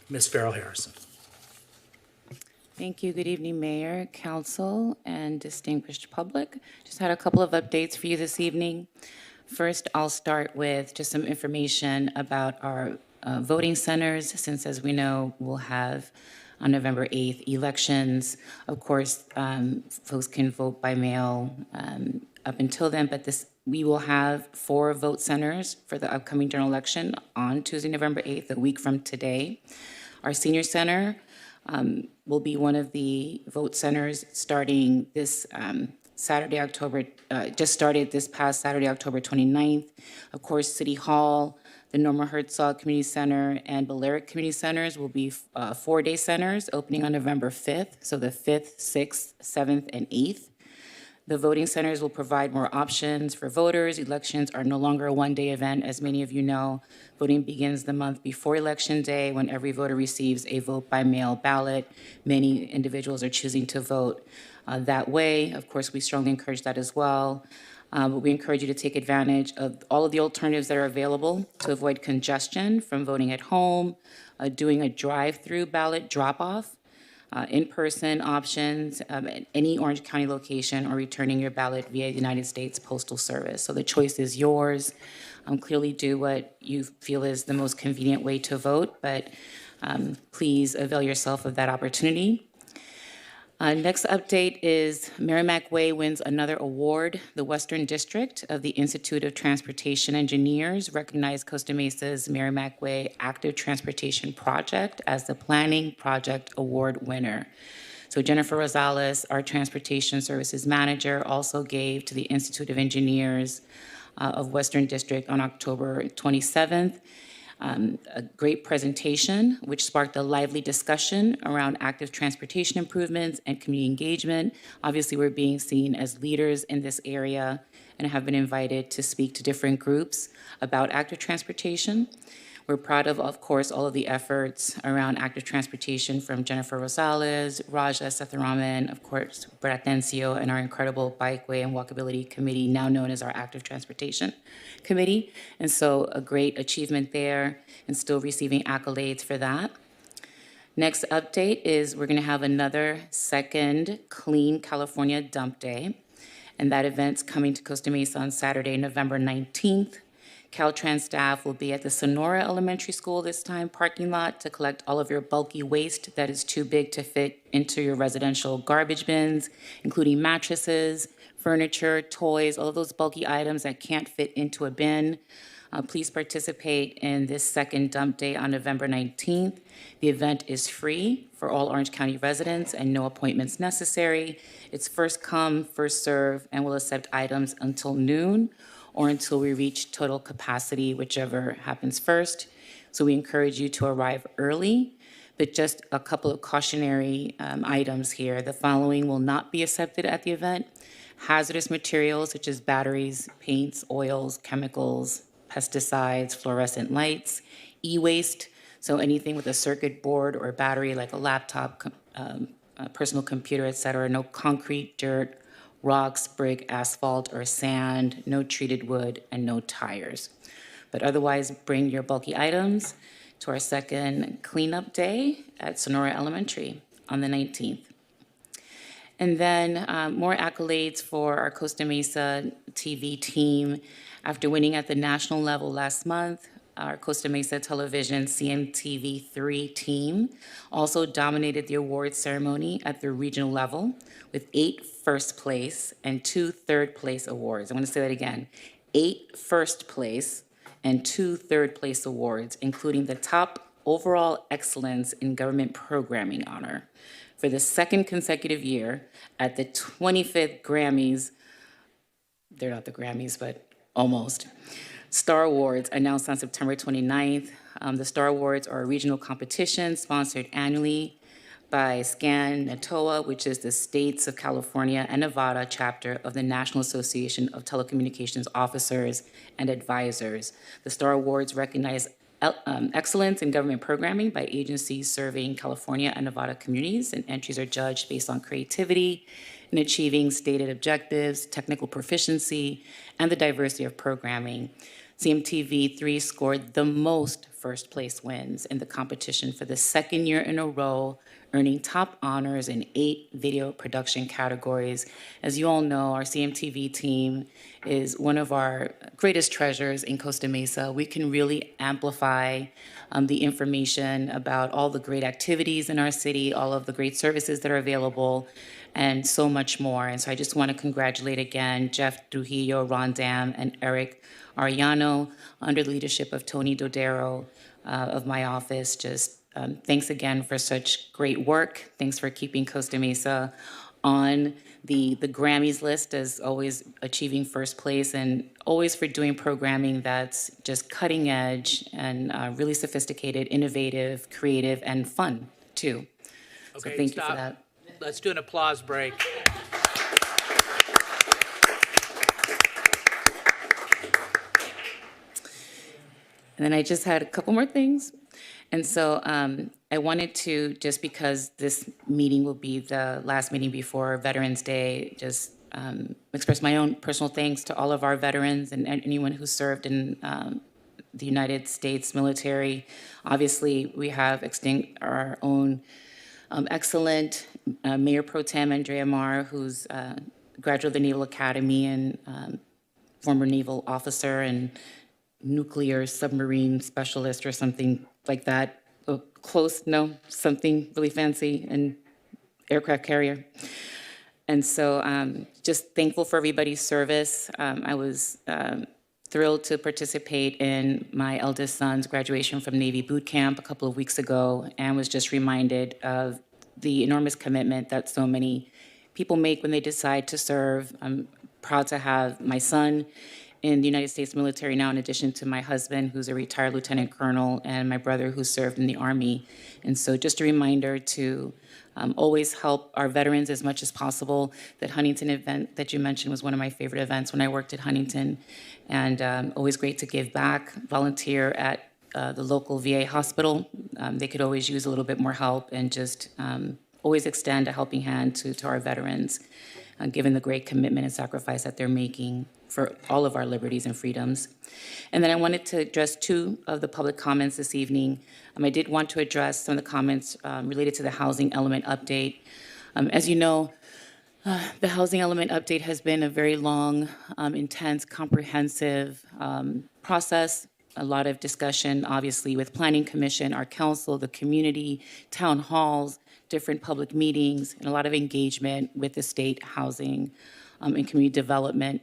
Ms. Farrell Harrison. Thank you. Good evening, Mayor, Council, and distinguished public. Just had a couple of updates for you this evening. First, I'll start with just some information about our voting centers, since, as we know, we'll have on November 8th elections. Of course, folks can vote by mail up until then, but we will have 4 vote centers for the upcoming general election on Tuesday, November 8th, a week from today. Our senior center will be one of the vote centers starting this Saturday, just started this past Saturday, October 29th. Of course, City Hall, the Norma Herzog Community Center, and Balearic Community Centers will be 4-day centers opening on November 5th, so the 5th, 6th, 7th, and 8th. The voting centers will provide more options for voters. Elections are no longer a one-day event, as many of you know. Voting begins the month before Election Day, when every voter receives a vote-by-mail ballot. Many individuals are choosing to vote that way. Of course, we strongly encourage that as well. But we encourage you to take advantage of all of the alternatives that are available to avoid congestion from voting at home, doing a drive-through ballot drop-off, in-person options at any Orange County location, or returning your ballot via the United States Postal Service. So the choice is yours. Clearly do what you feel is the most convenient way to vote, but please avail yourself of that opportunity. Next update is Merrimack Way wins another award. The Western District of the Institute of Transportation Engineers recognized Costa Mesa's Merrimack Way Active Transportation Project as the Planning Project Award winner. So Jennifer Rosales, our Transportation Services Manager, also gave to the Institute of Engineers of Western District on October 27th a great presentation, which sparked a lively discussion around active transportation improvements and community engagement. Obviously, we're being seen as leaders in this area and have been invited to speak to different groups about active transportation. We're proud of course, all of the efforts around active transportation from Jennifer Rosales, Raja Setharaman, of course, Brett Atencio, and our incredible Bikeway and Walkability Committee, now known as our Active Transportation Committee. And so a great achievement there, and still receiving accolades for that. Next update is we're going to have another second Clean California Dump Day, and that event's coming to Costa Mesa on Saturday, November 19th. Caltrans staff will be at the Sonora Elementary School this time parking lot to collect all of your bulky waste that is too big to fit into your residential garbage bins, including mattresses, furniture, toys, all of those bulky items that can't fit into a bin. Please participate in this second dump day on November 19th. The event is free for all Orange County residents and no appointments necessary. It's first come, first serve, and will accept items until noon or until we reach total capacity, whichever happens first. So we encourage you to arrive early, but just a couple of cautionary items here. The following will not be accepted at the event: hazardous materials such as batteries, paints, oils, chemicals, pesticides, fluorescent lights, e-waste, so anything with a circuit board or a battery like a laptop, a personal computer, etc. No concrete, dirt, rocks, brick, asphalt, or sand, no treated wood, and no tires. But otherwise, bring your bulky items to our second cleanup day at Sonora Elementary on the 19th. And then more accolades for our Costa Mesa TV team. After winning at the national level last month, our Costa Mesa Television CMTV3 team also dominated the awards ceremony at the regional level with 8 first place and 2 third place awards. I want to say that again: 8 first place and 2 third place awards, including the top overall excellence in government programming honor for the second consecutive year at the 25th Grammys. They're not the Grammys, but almost. Star Awards announced on September 29th. The Star Awards are a regional competition sponsored annually by SCAN-NATOA, which is the states of California and Nevada chapter of the National Association of Telecommunications Officers and Advisors. The Star Awards recognize excellence in government programming by agencies serving California and Nevada communities, and entries are judged based on creativity in achieving stated objectives, technical proficiency, and the diversity of programming. CMTV3 scored the most first place wins in the competition for the second year in a row, earning top honors in 8 video production categories. As you all know, our CMTV team is one of our greatest treasures in Costa Mesa. We can really amplify the information about all the great activities in our city, all of the great services that are available, and so much more. And so I just want to congratulate again Jeff Trujillo, Ron Dam, and Eric Arellano, under the leadership of Tony Dodero of my office. Just thanks again for such great work. Thanks for keeping Costa Mesa on the Grammys list as always achieving first place, and always for doing programming that's just cutting edge and really sophisticated, innovative, creative, and fun too. Okay, so thank stop. you for that. Let's do an applause break. And then I just had a couple more things. And so I wanted to, just because this meeting will be the last meeting before Veterans Day, just express my own personal thanks to all of our veterans and anyone who served in the United States military. Obviously, we have our own excellent Mayor Pro Tem Andrea Marr, who's a graduate of the Naval Academy and former naval officer and nuclear submarine specialist or something like that. Something really fancy, and aircraft carrier. And so just thankful for everybody's service. I was thrilled to participate in my eldest son's graduation from Navy boot camp a couple of weeks ago, and was just reminded of the enormous commitment that so many people make when they decide to serve. I'm proud to have my son in the United States military now, in addition to my husband, who's a retired lieutenant colonel, and my brother, who served in the Army. And so just a reminder to always help our veterans as much as possible. That Huntington event that you mentioned was one of my favorite events when I worked at Huntington, and always great to give back, volunteer at the local VA hospital. They could always use a little bit more help, and just always extend a helping hand to our veterans, given the great commitment and sacrifice that they're making for all of our liberties and freedoms. And then I wanted to address two of the public comments this evening. I did want to address some of the comments related to the housing element update. As you know, the housing element update has been a very long, intense, comprehensive process. A lot of discussion, obviously, with Planning Commission, our council, the community, town halls, different public meetings, and a lot of engagement with the state housing and community development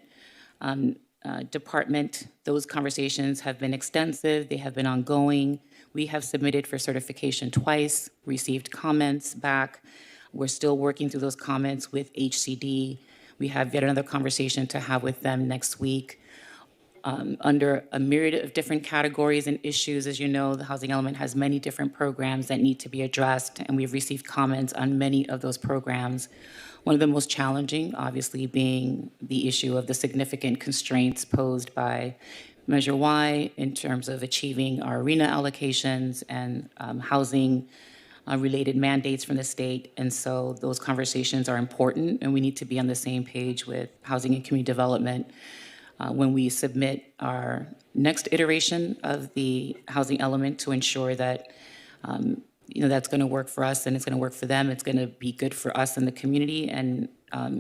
department. Those conversations have been extensive. They have been ongoing. We have submitted for certification twice, received comments back. We're still working through those comments with HCD. We have yet another conversation to have with them next week. Under a myriad of different categories and issues. As you know, the housing element has many different programs that need to be addressed, and we've received comments on many of those programs. One of the most challenging, obviously, being the issue of the significant constraints posed by Measure Y in terms of achieving our arena allocations and housing related mandates from the state. And so those conversations are important, and we need to be on the same page with housing and community development when we submit our next iteration of the housing element, to ensure that that's going to work for us and it's going to work for them. It's going to be good for us and the community, and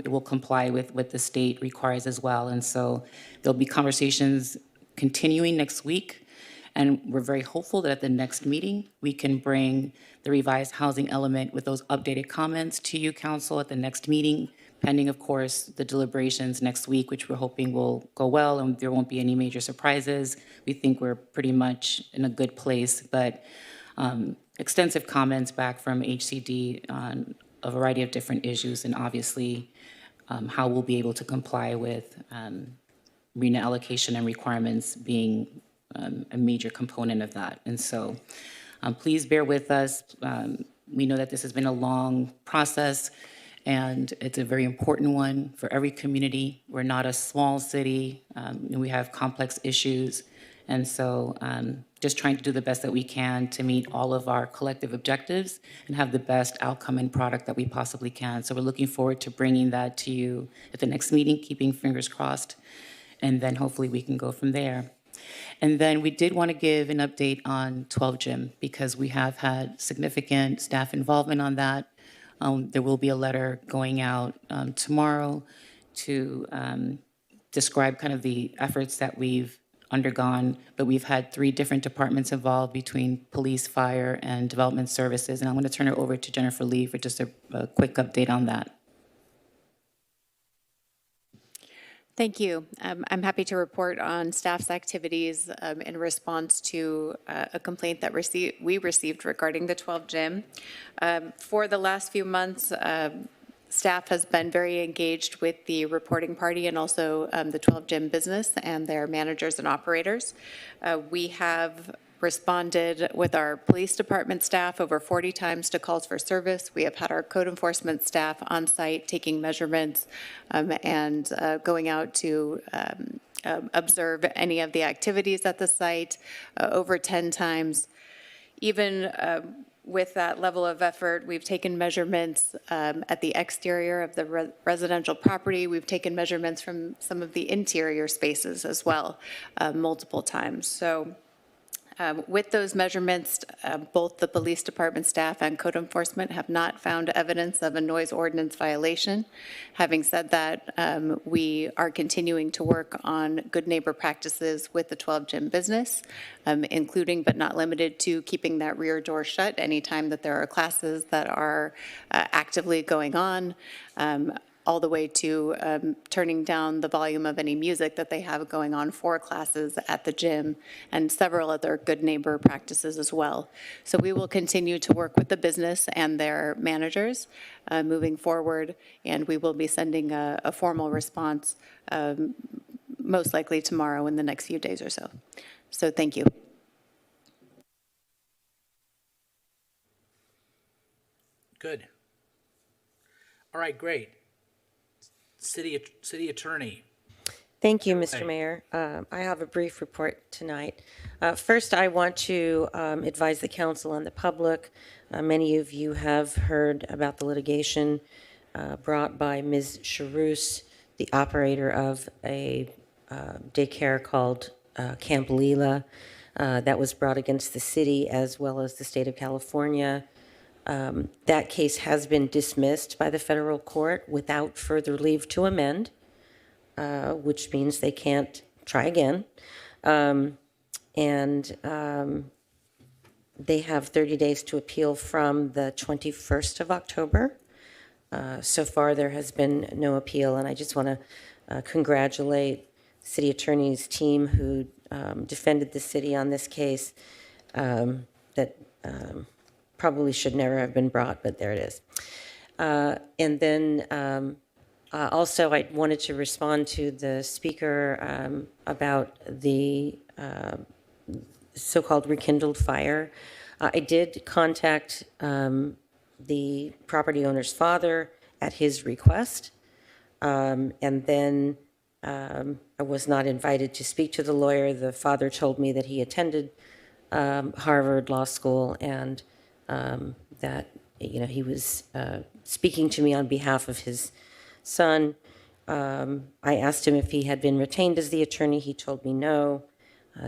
it will comply with what the state requires as well. And so there'll be conversations continuing next week, and we're very hopeful that at the next meeting we can bring the revised housing element with those updated comments to you, council, at the next meeting, pending, of course, the deliberations next week, which we're hoping will go well and there won't be any major surprises. We think we're pretty much in a good place, but extensive comments back from HCD on a variety of different issues, and obviously how we'll be able to comply with RENA allocation and requirements being a major component of that. And so please bear with us. We know that this has been a long process, and it's a very important one for every community. We're not a small city, and we have complex issues. And so just trying to do the best that we can to meet all of our collective objectives and have the best outcome and product that we possibly can. So we're looking forward to bringing that to you at the next meeting, keeping fingers crossed, and then hopefully we can go from there. And then we did want to give an update on 12 Gym, because we have had significant staff involvement on that. There will be a letter going out tomorrow to describe kind of the efforts that we've undergone, but we've had 3 different departments involved between police, fire, and development services. And I'm going to turn it over to Jennifer Lee for just a quick update on that. Thank you. I'm happy to report on staff's activities in response to a complaint that we received regarding the 12 Gym. For the last few months, staff has been very engaged with the reporting party and also the 12 Gym business and their managers and operators. We have responded with our police department staff over 40 times to calls for service. We have had our code enforcement staff on site taking measurements and going out to observe any of the activities at the site over 10 times. Even with that level of effort, we've taken measurements at the exterior of the residential property. We've taken measurements from some of the interior spaces as well, multiple times. So with those measurements, both the police department staff and code enforcement have not found evidence of a noise ordinance violation. Having said that, we are continuing to work on good neighbor practices with the 12 gym business, including but not limited to keeping that rear door shut anytime that there are classes that are actively going on, all the way to turning down the volume of any music that they have going on for classes at the gym, and several other good neighbor practices as well. So we will continue to work with the business and their managers moving forward, and we will be sending a formal response most likely tomorrow in the next few days or so. So thank you. Good. All right, great. City Attorney. Thank you, Mr. Hey. Mayor. I have a brief report tonight. First, I want to advise the council and the public. Many of you have heard about the litigation brought by Ms. Charus, the operator of a daycare called Camp Leela, that was brought against the city as well as the state of California. That case has been dismissed by the federal court without further leave to amend, which means they can't try again. They have 30 days to appeal from the 21st of October. So far, there has been no appeal, and I just want to congratulate the city attorney's team who defended the city on this case that probably should never have been brought, but there it is. And then also, I wanted to respond to the speaker about the so-called rekindled fire. I did contact the property owner's father at his request, and then I was not invited to speak to the lawyer. The father told me that he attended Harvard Law School and that he was speaking to me on behalf of his son. I asked him if he had been retained as the attorney. He told me no.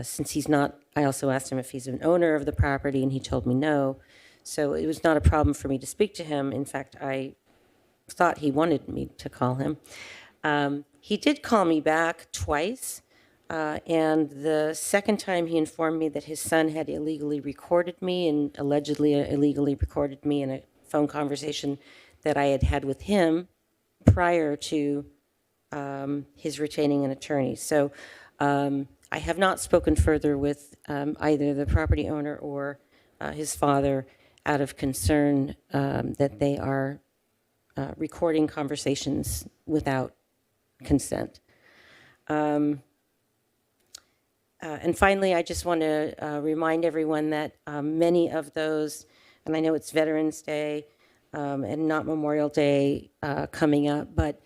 Since he's not, I also asked him if he's an owner of the property, and he told me no. So it was not a problem for me to speak to him. In fact, I thought he wanted me to call him. He did call me back twice. And the second time he informed me that his son had illegally recorded me and allegedly illegally recorded me in a phone conversation that I had had with him prior to his retaining an attorney. So I have not spoken further with either the property owner or his father out of concern that they are recording conversations without consent. And finally, I just want to remind everyone that many of those, and I know it's Veterans Day and not Memorial Day coming up, but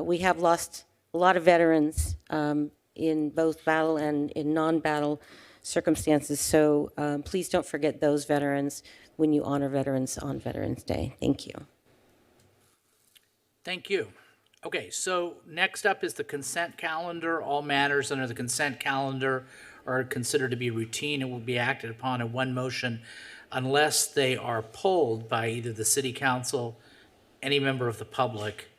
we have lost a lot of veterans in both battle and in non-battle circumstances. So please don't forget those veterans when you honor veterans on Veterans Day. Thank you. Thank you. Okay, so next up is the consent calendar. All matters under the consent calendar are considered to be routine and will be acted upon in one motion unless they are pulled by either the city council, any member of the public,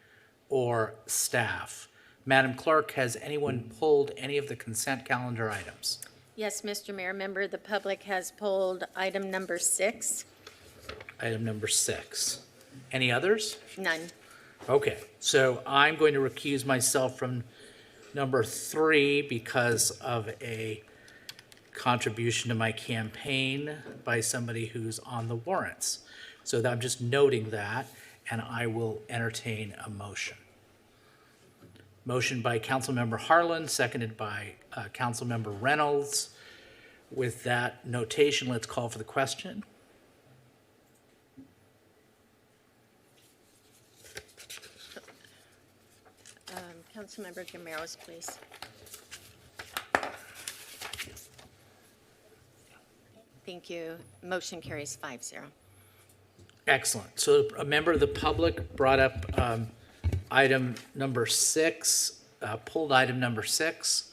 or staff. Madam Clerk, has anyone pulled any of the consent calendar items? Yes, Mr. Mayor, member of the public has pulled item number 6. Item number 6. Any others? None. Okay, so I'm going to recuse myself from number 3 because of a contribution to my campaign by somebody who's on the warrants. So I'm just noting that, and I will entertain a motion. Motion by Councilmember Harlan, seconded by Councilmember Reynolds. With that notation, let's call for the question. Councilmember Gameros, please. Thank you. Motion carries 5-0. Excellent. So a member of the public brought up item number 6, pulled item number 6.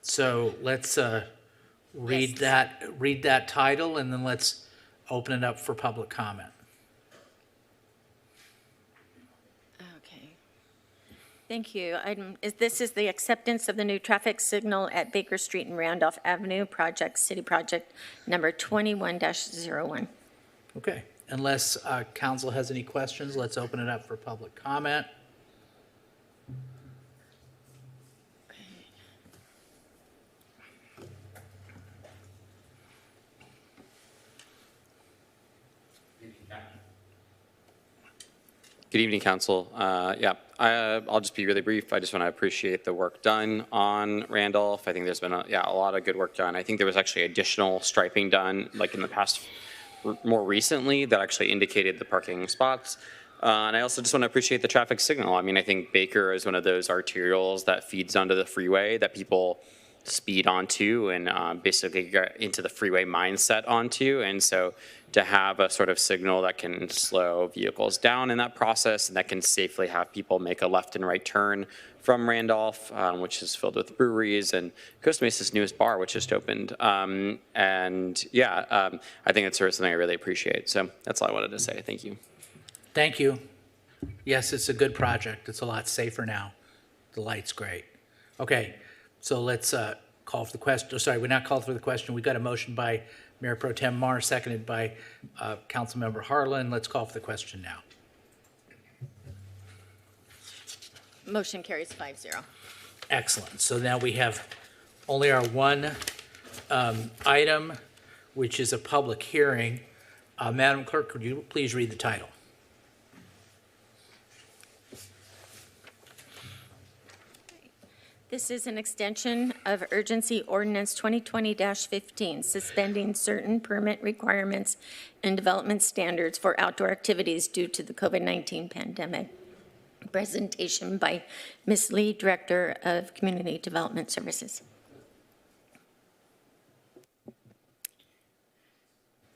So let's read that title, and then let's open it up for public comment. Okay. Thank you. This is the acceptance of the new traffic signal at Baker Street and Randolph Avenue, city project number 21-01. Okay. Unless council has any questions, let's open it up for public comment. Good evening, Council. I'll just be really brief. I just want to appreciate the work done on Randolph. I think there's been a lot of good work done. I think there was actually additional striping done, like in the past, more recently, that actually indicated the parking spots. And I also just want to appreciate the traffic signal. I mean, I think Baker is one of those arterials that feeds onto the freeway that people speed onto and basically get into the freeway mindset onto. And so to have a sort of signal that can slow vehicles down in that process and that can safely have people make a left and right turn from Randolph, which is filled with breweries, and Costa Mesa's newest bar, which just opened. I think it's sort of something I really appreciate. So that's all I wanted to say. Thank you. Thank you. Yes, it's a good project. It's a lot safer now. The light's great. Okay, so let's call for the question. Oh, sorry, we're not called for the question. We got a motion by Mayor Pro Tem Mar, seconded by Councilmember Harlan. Let's call for the question now. Motion carries 5-0. Excellent. So now we have only our one item, which is a public hearing. Madam Clerk, could you please read the title? This is an extension of urgency ordinance 2020-15, suspending certain permit requirements and development standards for outdoor activities due to the COVID-19 pandemic. Presentation by Ms. Lee, Director of Community Development Services.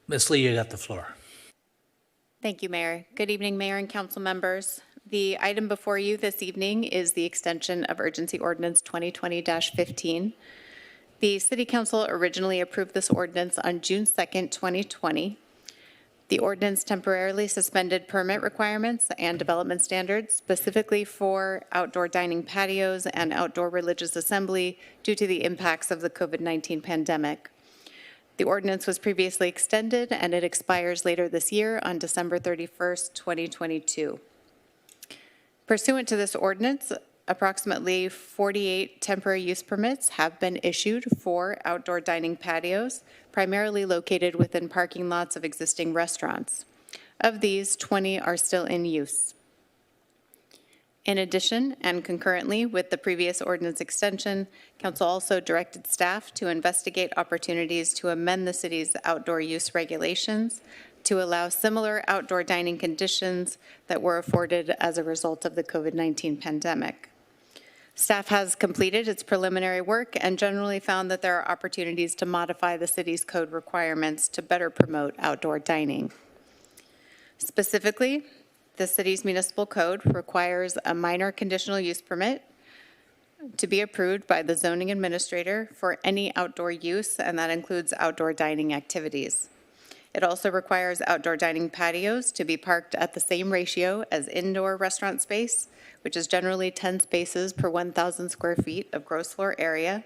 Ms. Lee, you got the floor. Thank you, Mayor. Good evening, Mayor and council members. The item before you this evening is the extension of urgency ordinance 2020-15. The City Council originally approved this ordinance on June 2nd, 2020. The ordinance temporarily suspended permit requirements and development standards, specifically for outdoor dining patios and outdoor religious assembly due to the impacts of the COVID-19 pandemic. The ordinance was previously extended and it expires later this year on December 31st, 2022. Pursuant to this ordinance, approximately 48 temporary use permits have been issued for outdoor dining patios, primarily located within parking lots of existing restaurants. Of these, 20 are still in use. In addition, and concurrently with the previous ordinance extension, Council also directed staff to investigate opportunities to amend the city's outdoor use regulations to allow similar outdoor dining conditions that were afforded as a result of the COVID-19 pandemic. Staff has completed its preliminary work and generally found that there are opportunities to modify the city's code requirements to better promote outdoor dining. Specifically, the city's municipal code requires a minor conditional use permit to be approved by the zoning administrator for any outdoor use, and that includes outdoor dining activities. It also requires outdoor dining patios to be parked at the same ratio as indoor restaurant space, which is generally 10 spaces per 1,000 square feet of gross floor area.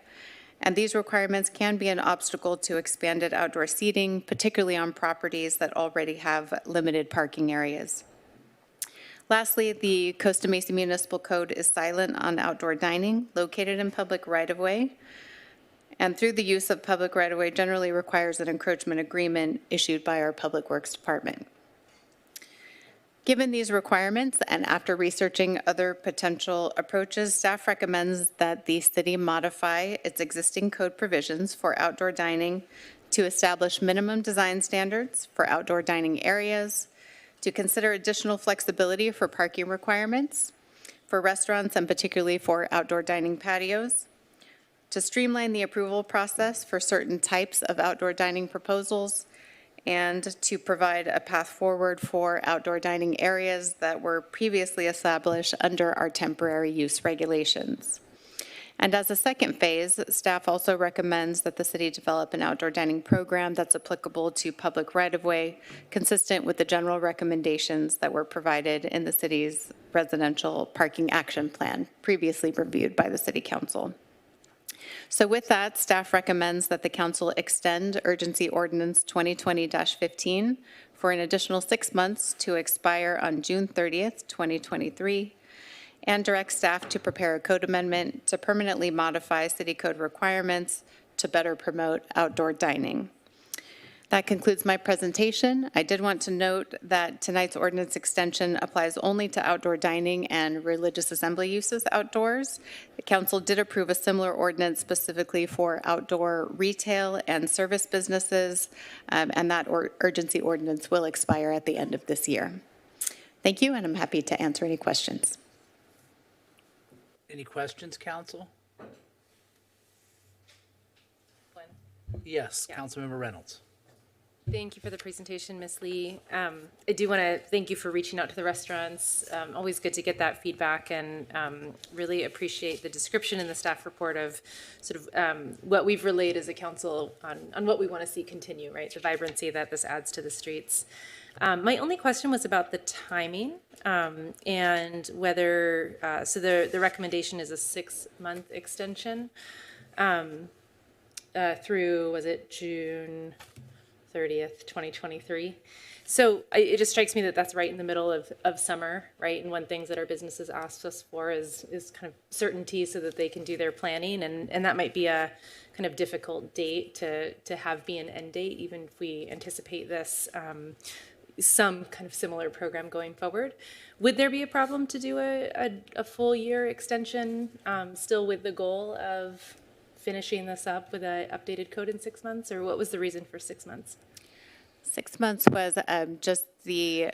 And these requirements can be an obstacle to expanded outdoor seating, particularly on properties that already have limited parking areas. Lastly, the Costa Mesa Municipal Code is silent on outdoor dining located in public right-of-way, and through the use of public right-of-way generally requires an encroachment agreement issued by our Public Works Department. Given these requirements and after researching other potential approaches, staff recommends that the city modify its existing code provisions for outdoor dining to establish minimum design standards for outdoor dining areas, to consider additional flexibility for parking requirements for restaurants and particularly for outdoor dining patios, to streamline the approval process for certain types of outdoor dining proposals, and to provide a path forward for outdoor dining areas that were previously established under our temporary use regulations. And as a second phase, staff also recommends that the city develop an outdoor dining program that's applicable to public right-of-way, consistent with the general recommendations that were provided in the city's residential parking action plan, previously reviewed by the City Council. So with that, staff recommends that the council extend Urgency Ordinance 2020-15 for an additional 6 months to expire on June 30th, 2023, and direct staff to prepare a code amendment to permanently modify city code requirements to better promote outdoor dining. That concludes my presentation. I did want to note that tonight's ordinance extension applies only to outdoor dining and religious assembly uses outdoors. The council did approve a similar ordinance specifically for outdoor retail and service businesses, and that urgency ordinance will expire at the end of this year. Thank you, and I'm happy to answer any questions. Any questions, council? Yes, Councilmember Reynolds. Thank you for the presentation, Ms. Lee. I do want to thank you for reaching out to the restaurants. Always good to get that feedback, and really appreciate the description in the staff report of sort of what we've relayed as a council on what we want to see continue, right? The vibrancy that this adds to the streets. My only question was about the timing and whether, so the recommendation is a 6-month extension through, was it June 30th, 2023. So it just strikes me that that's right in the middle of summer, right? And one things that our businesses ask us for is kind of certainty so that they can do their planning. And that might be a kind of difficult date to have be an end date, even if we anticipate this some kind of similar program going forward. Would there be a problem to do a full year extension still with the goal of finishing this up with an updated code in 6 months, or what was the reason for 6 months? 6 months was just the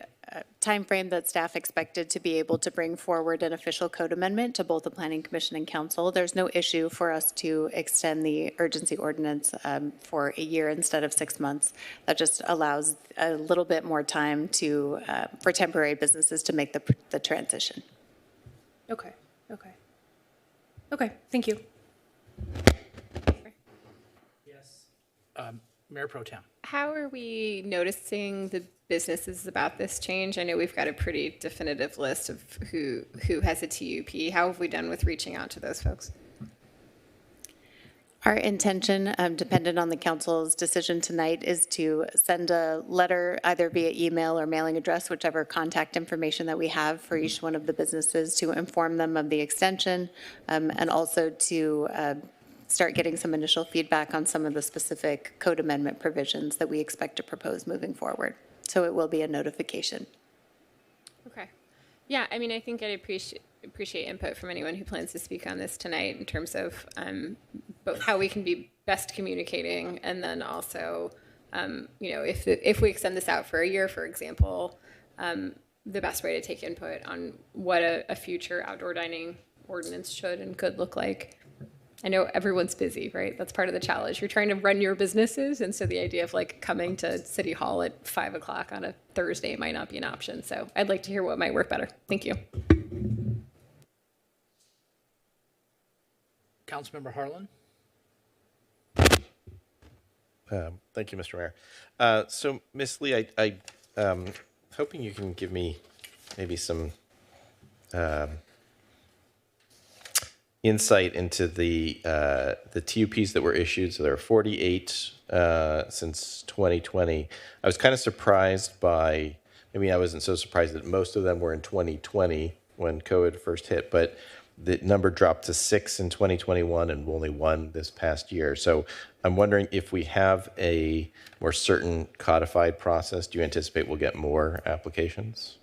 time frame that staff expected to be able to bring forward an official code amendment to both the Planning Commission and Council. There's no issue for us to extend the urgency ordinance for a year instead of 6 months. That just allows a little bit more time to for temporary businesses to make the transition. Okay, okay. Okay, thank you. Mayor Pro Tem. How are we noticing the businesses about this change? I know we've got a pretty definitive list of who has a TUP. How have we done with reaching out to those folks? Our intention, dependent on the council's decision tonight, is to send a letter either via email or mailing address, whichever contact information that we have for each one of the businesses, to inform them of the extension, and also to start getting some initial feedback on some of the specific code amendment provisions that we expect to propose moving forward. So it will be a notification. Okay. Yeah, I mean, I think I'd appreciate input from anyone who plans to speak on this tonight in terms of both how we can be best communicating, and then also, you know, if we extend this out for a year, for example, the best way to take input on what a future outdoor dining ordinance should and could look like. I know everyone's busy, right? That's part of the challenge. You're trying to run your businesses, and so the idea of like coming to City Hall at 5 o'clock on a Thursday might not be an option. So I'd like to hear what might work better. Thank you. Councilmember Harlan. Thank you, Mr. Mayor. So, Ms. Lee, I'm hoping you can give me maybe some insight into the TUPs that were issued. So there are 48 since 2020. I was kind of surprised by, maybe I wasn't so surprised that most of them were in 2020 when COVID first hit, but the number dropped to 6 in 2021 and only 1 this past year. So I'm wondering if we have a more certain codified process, do you anticipate we'll get more applications?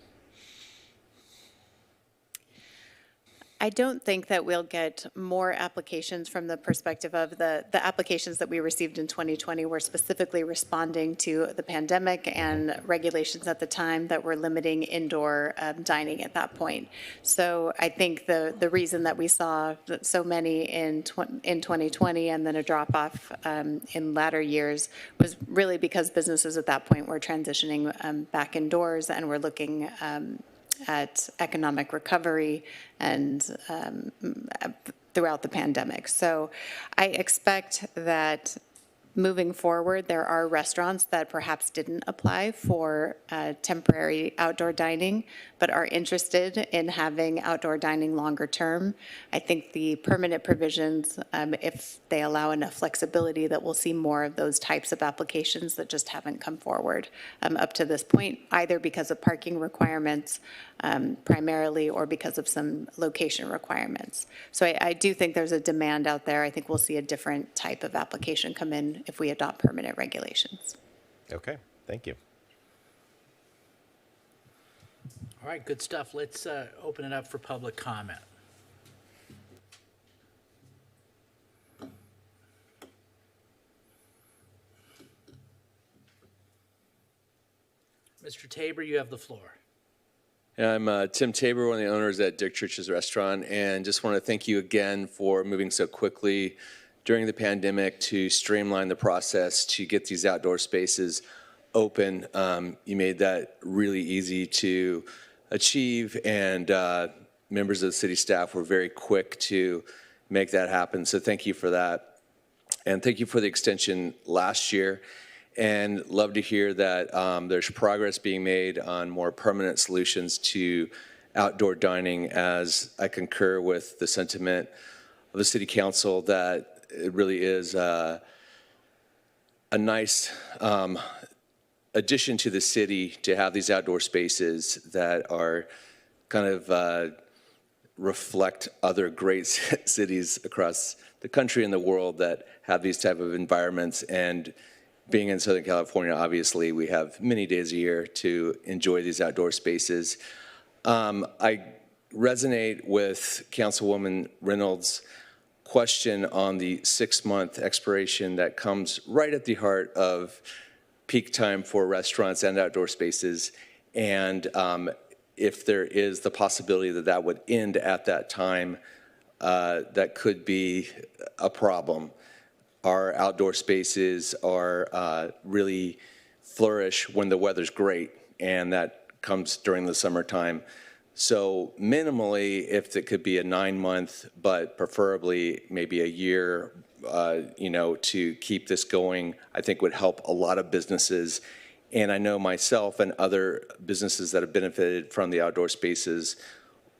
I don't think that we'll get more applications from the perspective of the applications that we received in 2020 were specifically responding to the pandemic and regulations at the time that were limiting indoor dining at that point. So I think the reason that we saw so many in 2020 and then a drop off in latter years was really because businesses at that point were transitioning back indoors and were looking at economic recovery and throughout the pandemic. So I expect that moving forward, there are restaurants that perhaps didn't apply for temporary outdoor dining, but are interested in having outdoor dining longer term. I think the permanent provisions, if they allow enough flexibility, that we'll see more of those types of applications that just haven't come forward up to this point, either because of parking requirements primarily or because of some location requirements. So I do think there's a demand out there. I think we'll see a different type of application come in if we adopt permanent regulations. Okay, thank you. All right, good stuff. Let's open it up for public comment. Mr. Tabor, you have the floor. I'm Tim Tabor, one of the owners at Dick Church's Restaurant, and just want to thank you again for moving so quickly during the pandemic to streamline the process to get these outdoor spaces open. You made that really easy to achieve, and members of the city staff were very quick to make that happen, so thank you for that. And thank you for the extension last year. And love to hear that there's progress being made on more permanent solutions to outdoor dining, as I concur with the sentiment of the City Council that it really is a nice addition to the city to have these outdoor spaces that are kind of reflect other great cities across the country and the world that have these type of environments. And being in Southern California, obviously, we have many days a year to enjoy these outdoor spaces. I resonate with Councilwoman Reynolds' question on the 6-month expiration that comes right at the heart of peak time for restaurants and outdoor spaces. And if there is the possibility that that would end at that time, that could be a problem. Our outdoor spaces are really flourish when the weather's great, and that comes during the summertime. So minimally, if it could be a 9-month, but preferably maybe a year, to keep this going, I think would help a lot of businesses. And I know myself and other businesses that have benefited from the outdoor spaces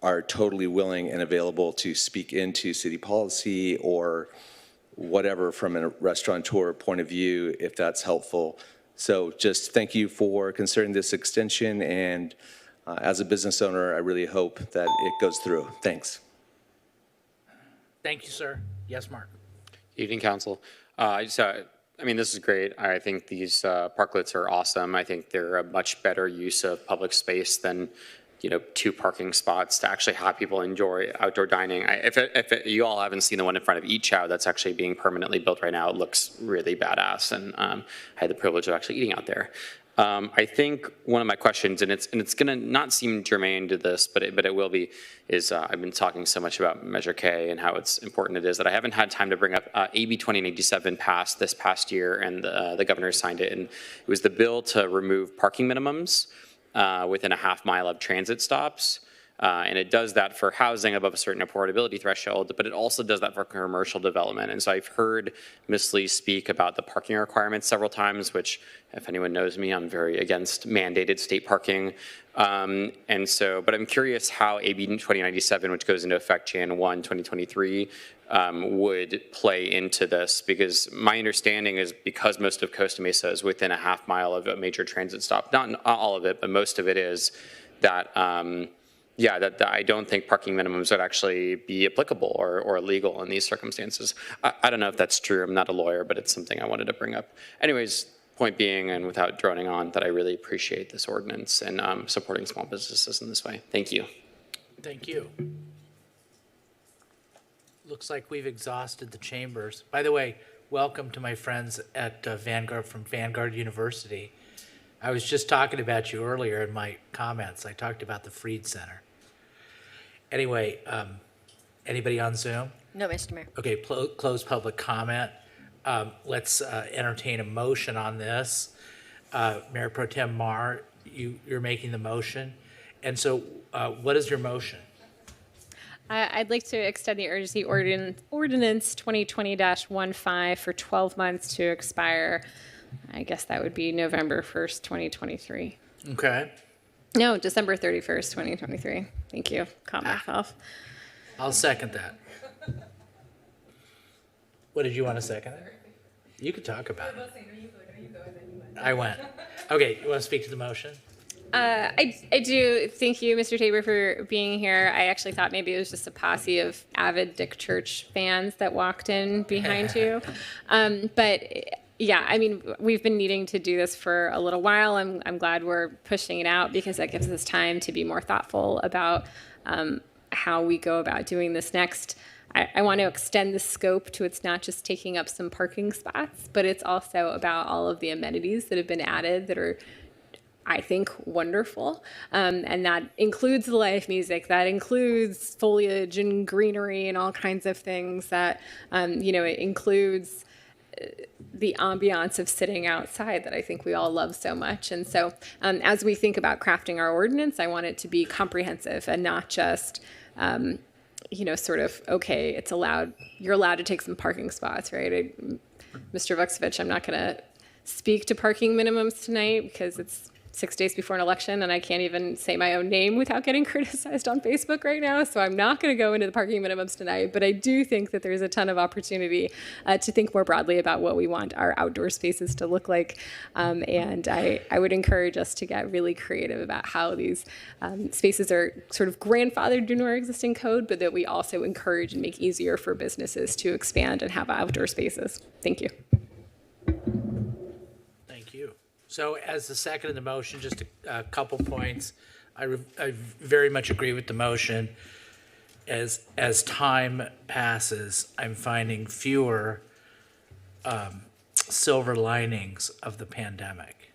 are totally willing and available to speak into city policy or whatever from a restaurateur point of view, if that's helpful. So just thank you for considering this extension, and as a business owner, I really hope that it goes through. Thanks. Thank you, sir. Yes, Mark. Evening, Council. This is great. I think these parklets are awesome. I think they're a much better use of public space than 2 parking spots to actually have people enjoy outdoor dining. If you all haven't seen the one in front of Eat Chow that's actually being permanently built right now, it looks really badass, and I had the privilege of actually eating out there. I think one of my questions, and it's going to not seem germane to this, but it will be, is I've been talking so much about Measure K and how it's important it is that I haven't had time to bring up AB 2097 passed this past year, and the governor signed it, and it was the bill to remove parking minimums within a half mile of transit stops. And it does that for housing above a certain affordability threshold, but it also does that for commercial development. And so I've heard Ms. Lee speak about the parking requirements several times, which, if anyone knows me, I'm very against mandated state parking. But I'm curious how AB 2097, which goes into effect Jan 1, 2023, would play into this, because my understanding is because most of Costa Mesa is within a half mile of a major transit stop, not all of it, but most of it is, that that I don't think parking minimums would actually be applicable or legal in these circumstances. I don't know if that's true. I'm not a lawyer, but it's something I wanted to bring up. Anyways, point being, and without droning on, that I really appreciate this ordinance and supporting small businesses in this way. Thank you. Thank you. Looks like we've exhausted the chambers. By the way, welcome to my friends at Vanguard from Vanguard University. I was just talking about you earlier in my comments. I talked about the Freed Center. Anyway, anybody on Zoom? No, Mr. Mayor. Okay, close public comment. Let's entertain a motion on this. Mayor Pro Tem Mar, you're making the motion. And so what is your motion? I'd like to extend the urgency ordinance 2020-15 for 12 months to expire. I guess that would be November 1st, 2023. Okay. No, December 31st, 2023. Thank you. Caught myself. I'll second that. What did you want to second? You could talk about it. I went. Okay, you want to speak to the motion? I do. Thank you, Mr. Tabor, for being here. I actually thought maybe it was just a posse of avid Dick Church fans that walked in behind you. But yeah, I mean, we've been needing to do this for a little while. I'm glad we're pushing it out because that gives us time to be more thoughtful about how we go about doing this next. I want to extend the scope to it's not just taking up some parking spots, but it's also about all of the amenities that have been added that are, I think, wonderful. And that includes the live music, that includes foliage and greenery and all kinds of things that, it includes the ambiance of sitting outside that I think we all love so much. And so as we think about crafting our ordinance, I want it to be comprehensive and not just, sort of, okay, it's allowed, you're allowed to take some parking spots, right? Mr. Vuksovich, I'm not going to speak to parking minimums tonight because it's 6 days before an election and I can't even say my own name without getting criticized on Facebook right now. So I'm not going to go into the parking minimums tonight, but I do think that there's a ton of opportunity to think more broadly about what we want our outdoor spaces to look like. And I would encourage us to get really creative about how these spaces are sort of grandfathered into our existing code, but that we also encourage and make easier for businesses to expand and have outdoor spaces. Thank you. So as the second of the motion, just a couple points. I very much agree with the motion. As time passes, I'm finding fewer silver linings of the pandemic.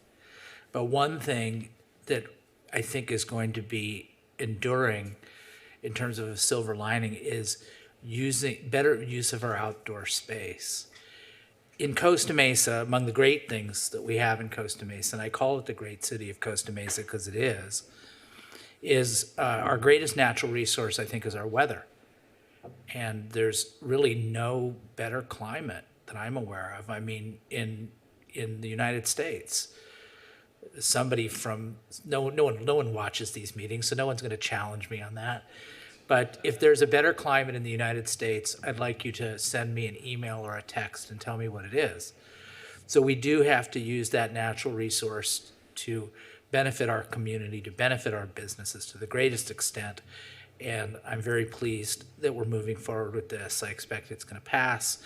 But one thing that I think is going to be enduring in terms of a silver lining is better use of our outdoor space. In Costa Mesa, among the great things that we have in Costa Mesa, and I call it the great city of Costa Mesa because it is our greatest natural resource, I think, is our weather. And there's really no better climate that I'm aware of. I mean, in the United States, somebody from, no one watches these meetings, so no one's going to challenge me on that. But if there's a better climate in the United States, I'd like you to send me an email or a text and tell me what it is. So we do have to use that natural resource to benefit our community, to benefit our businesses to the greatest extent. And I'm very pleased that we're moving forward with this. I expect it's going to pass.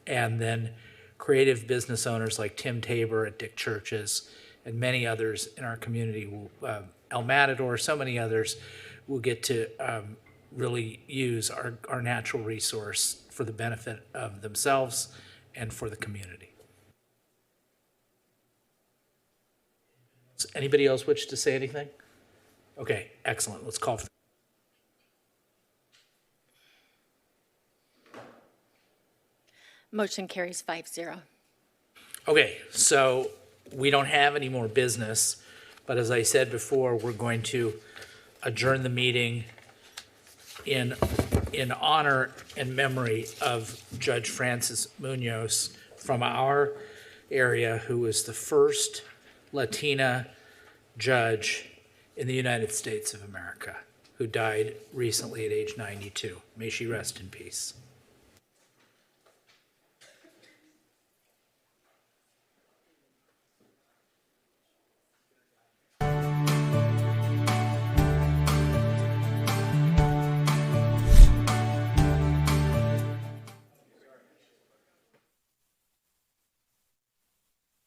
And then creative business owners like Tim Tabor at Dick Churches and many others in our community, El Matador, so many others, will get to really use our natural resource for the benefit of themselves and for the community. Does anybody else wish to say anything? Okay, excellent. Let's call for. Motion carries 5-0. Okay, so we don't have any more business, but as I said before, we're going to adjourn the meeting in honor and memory of Judge Frances Munoz from our area, who was the first Latina judge in the United States of America, who died recently at age 92. May she rest in peace.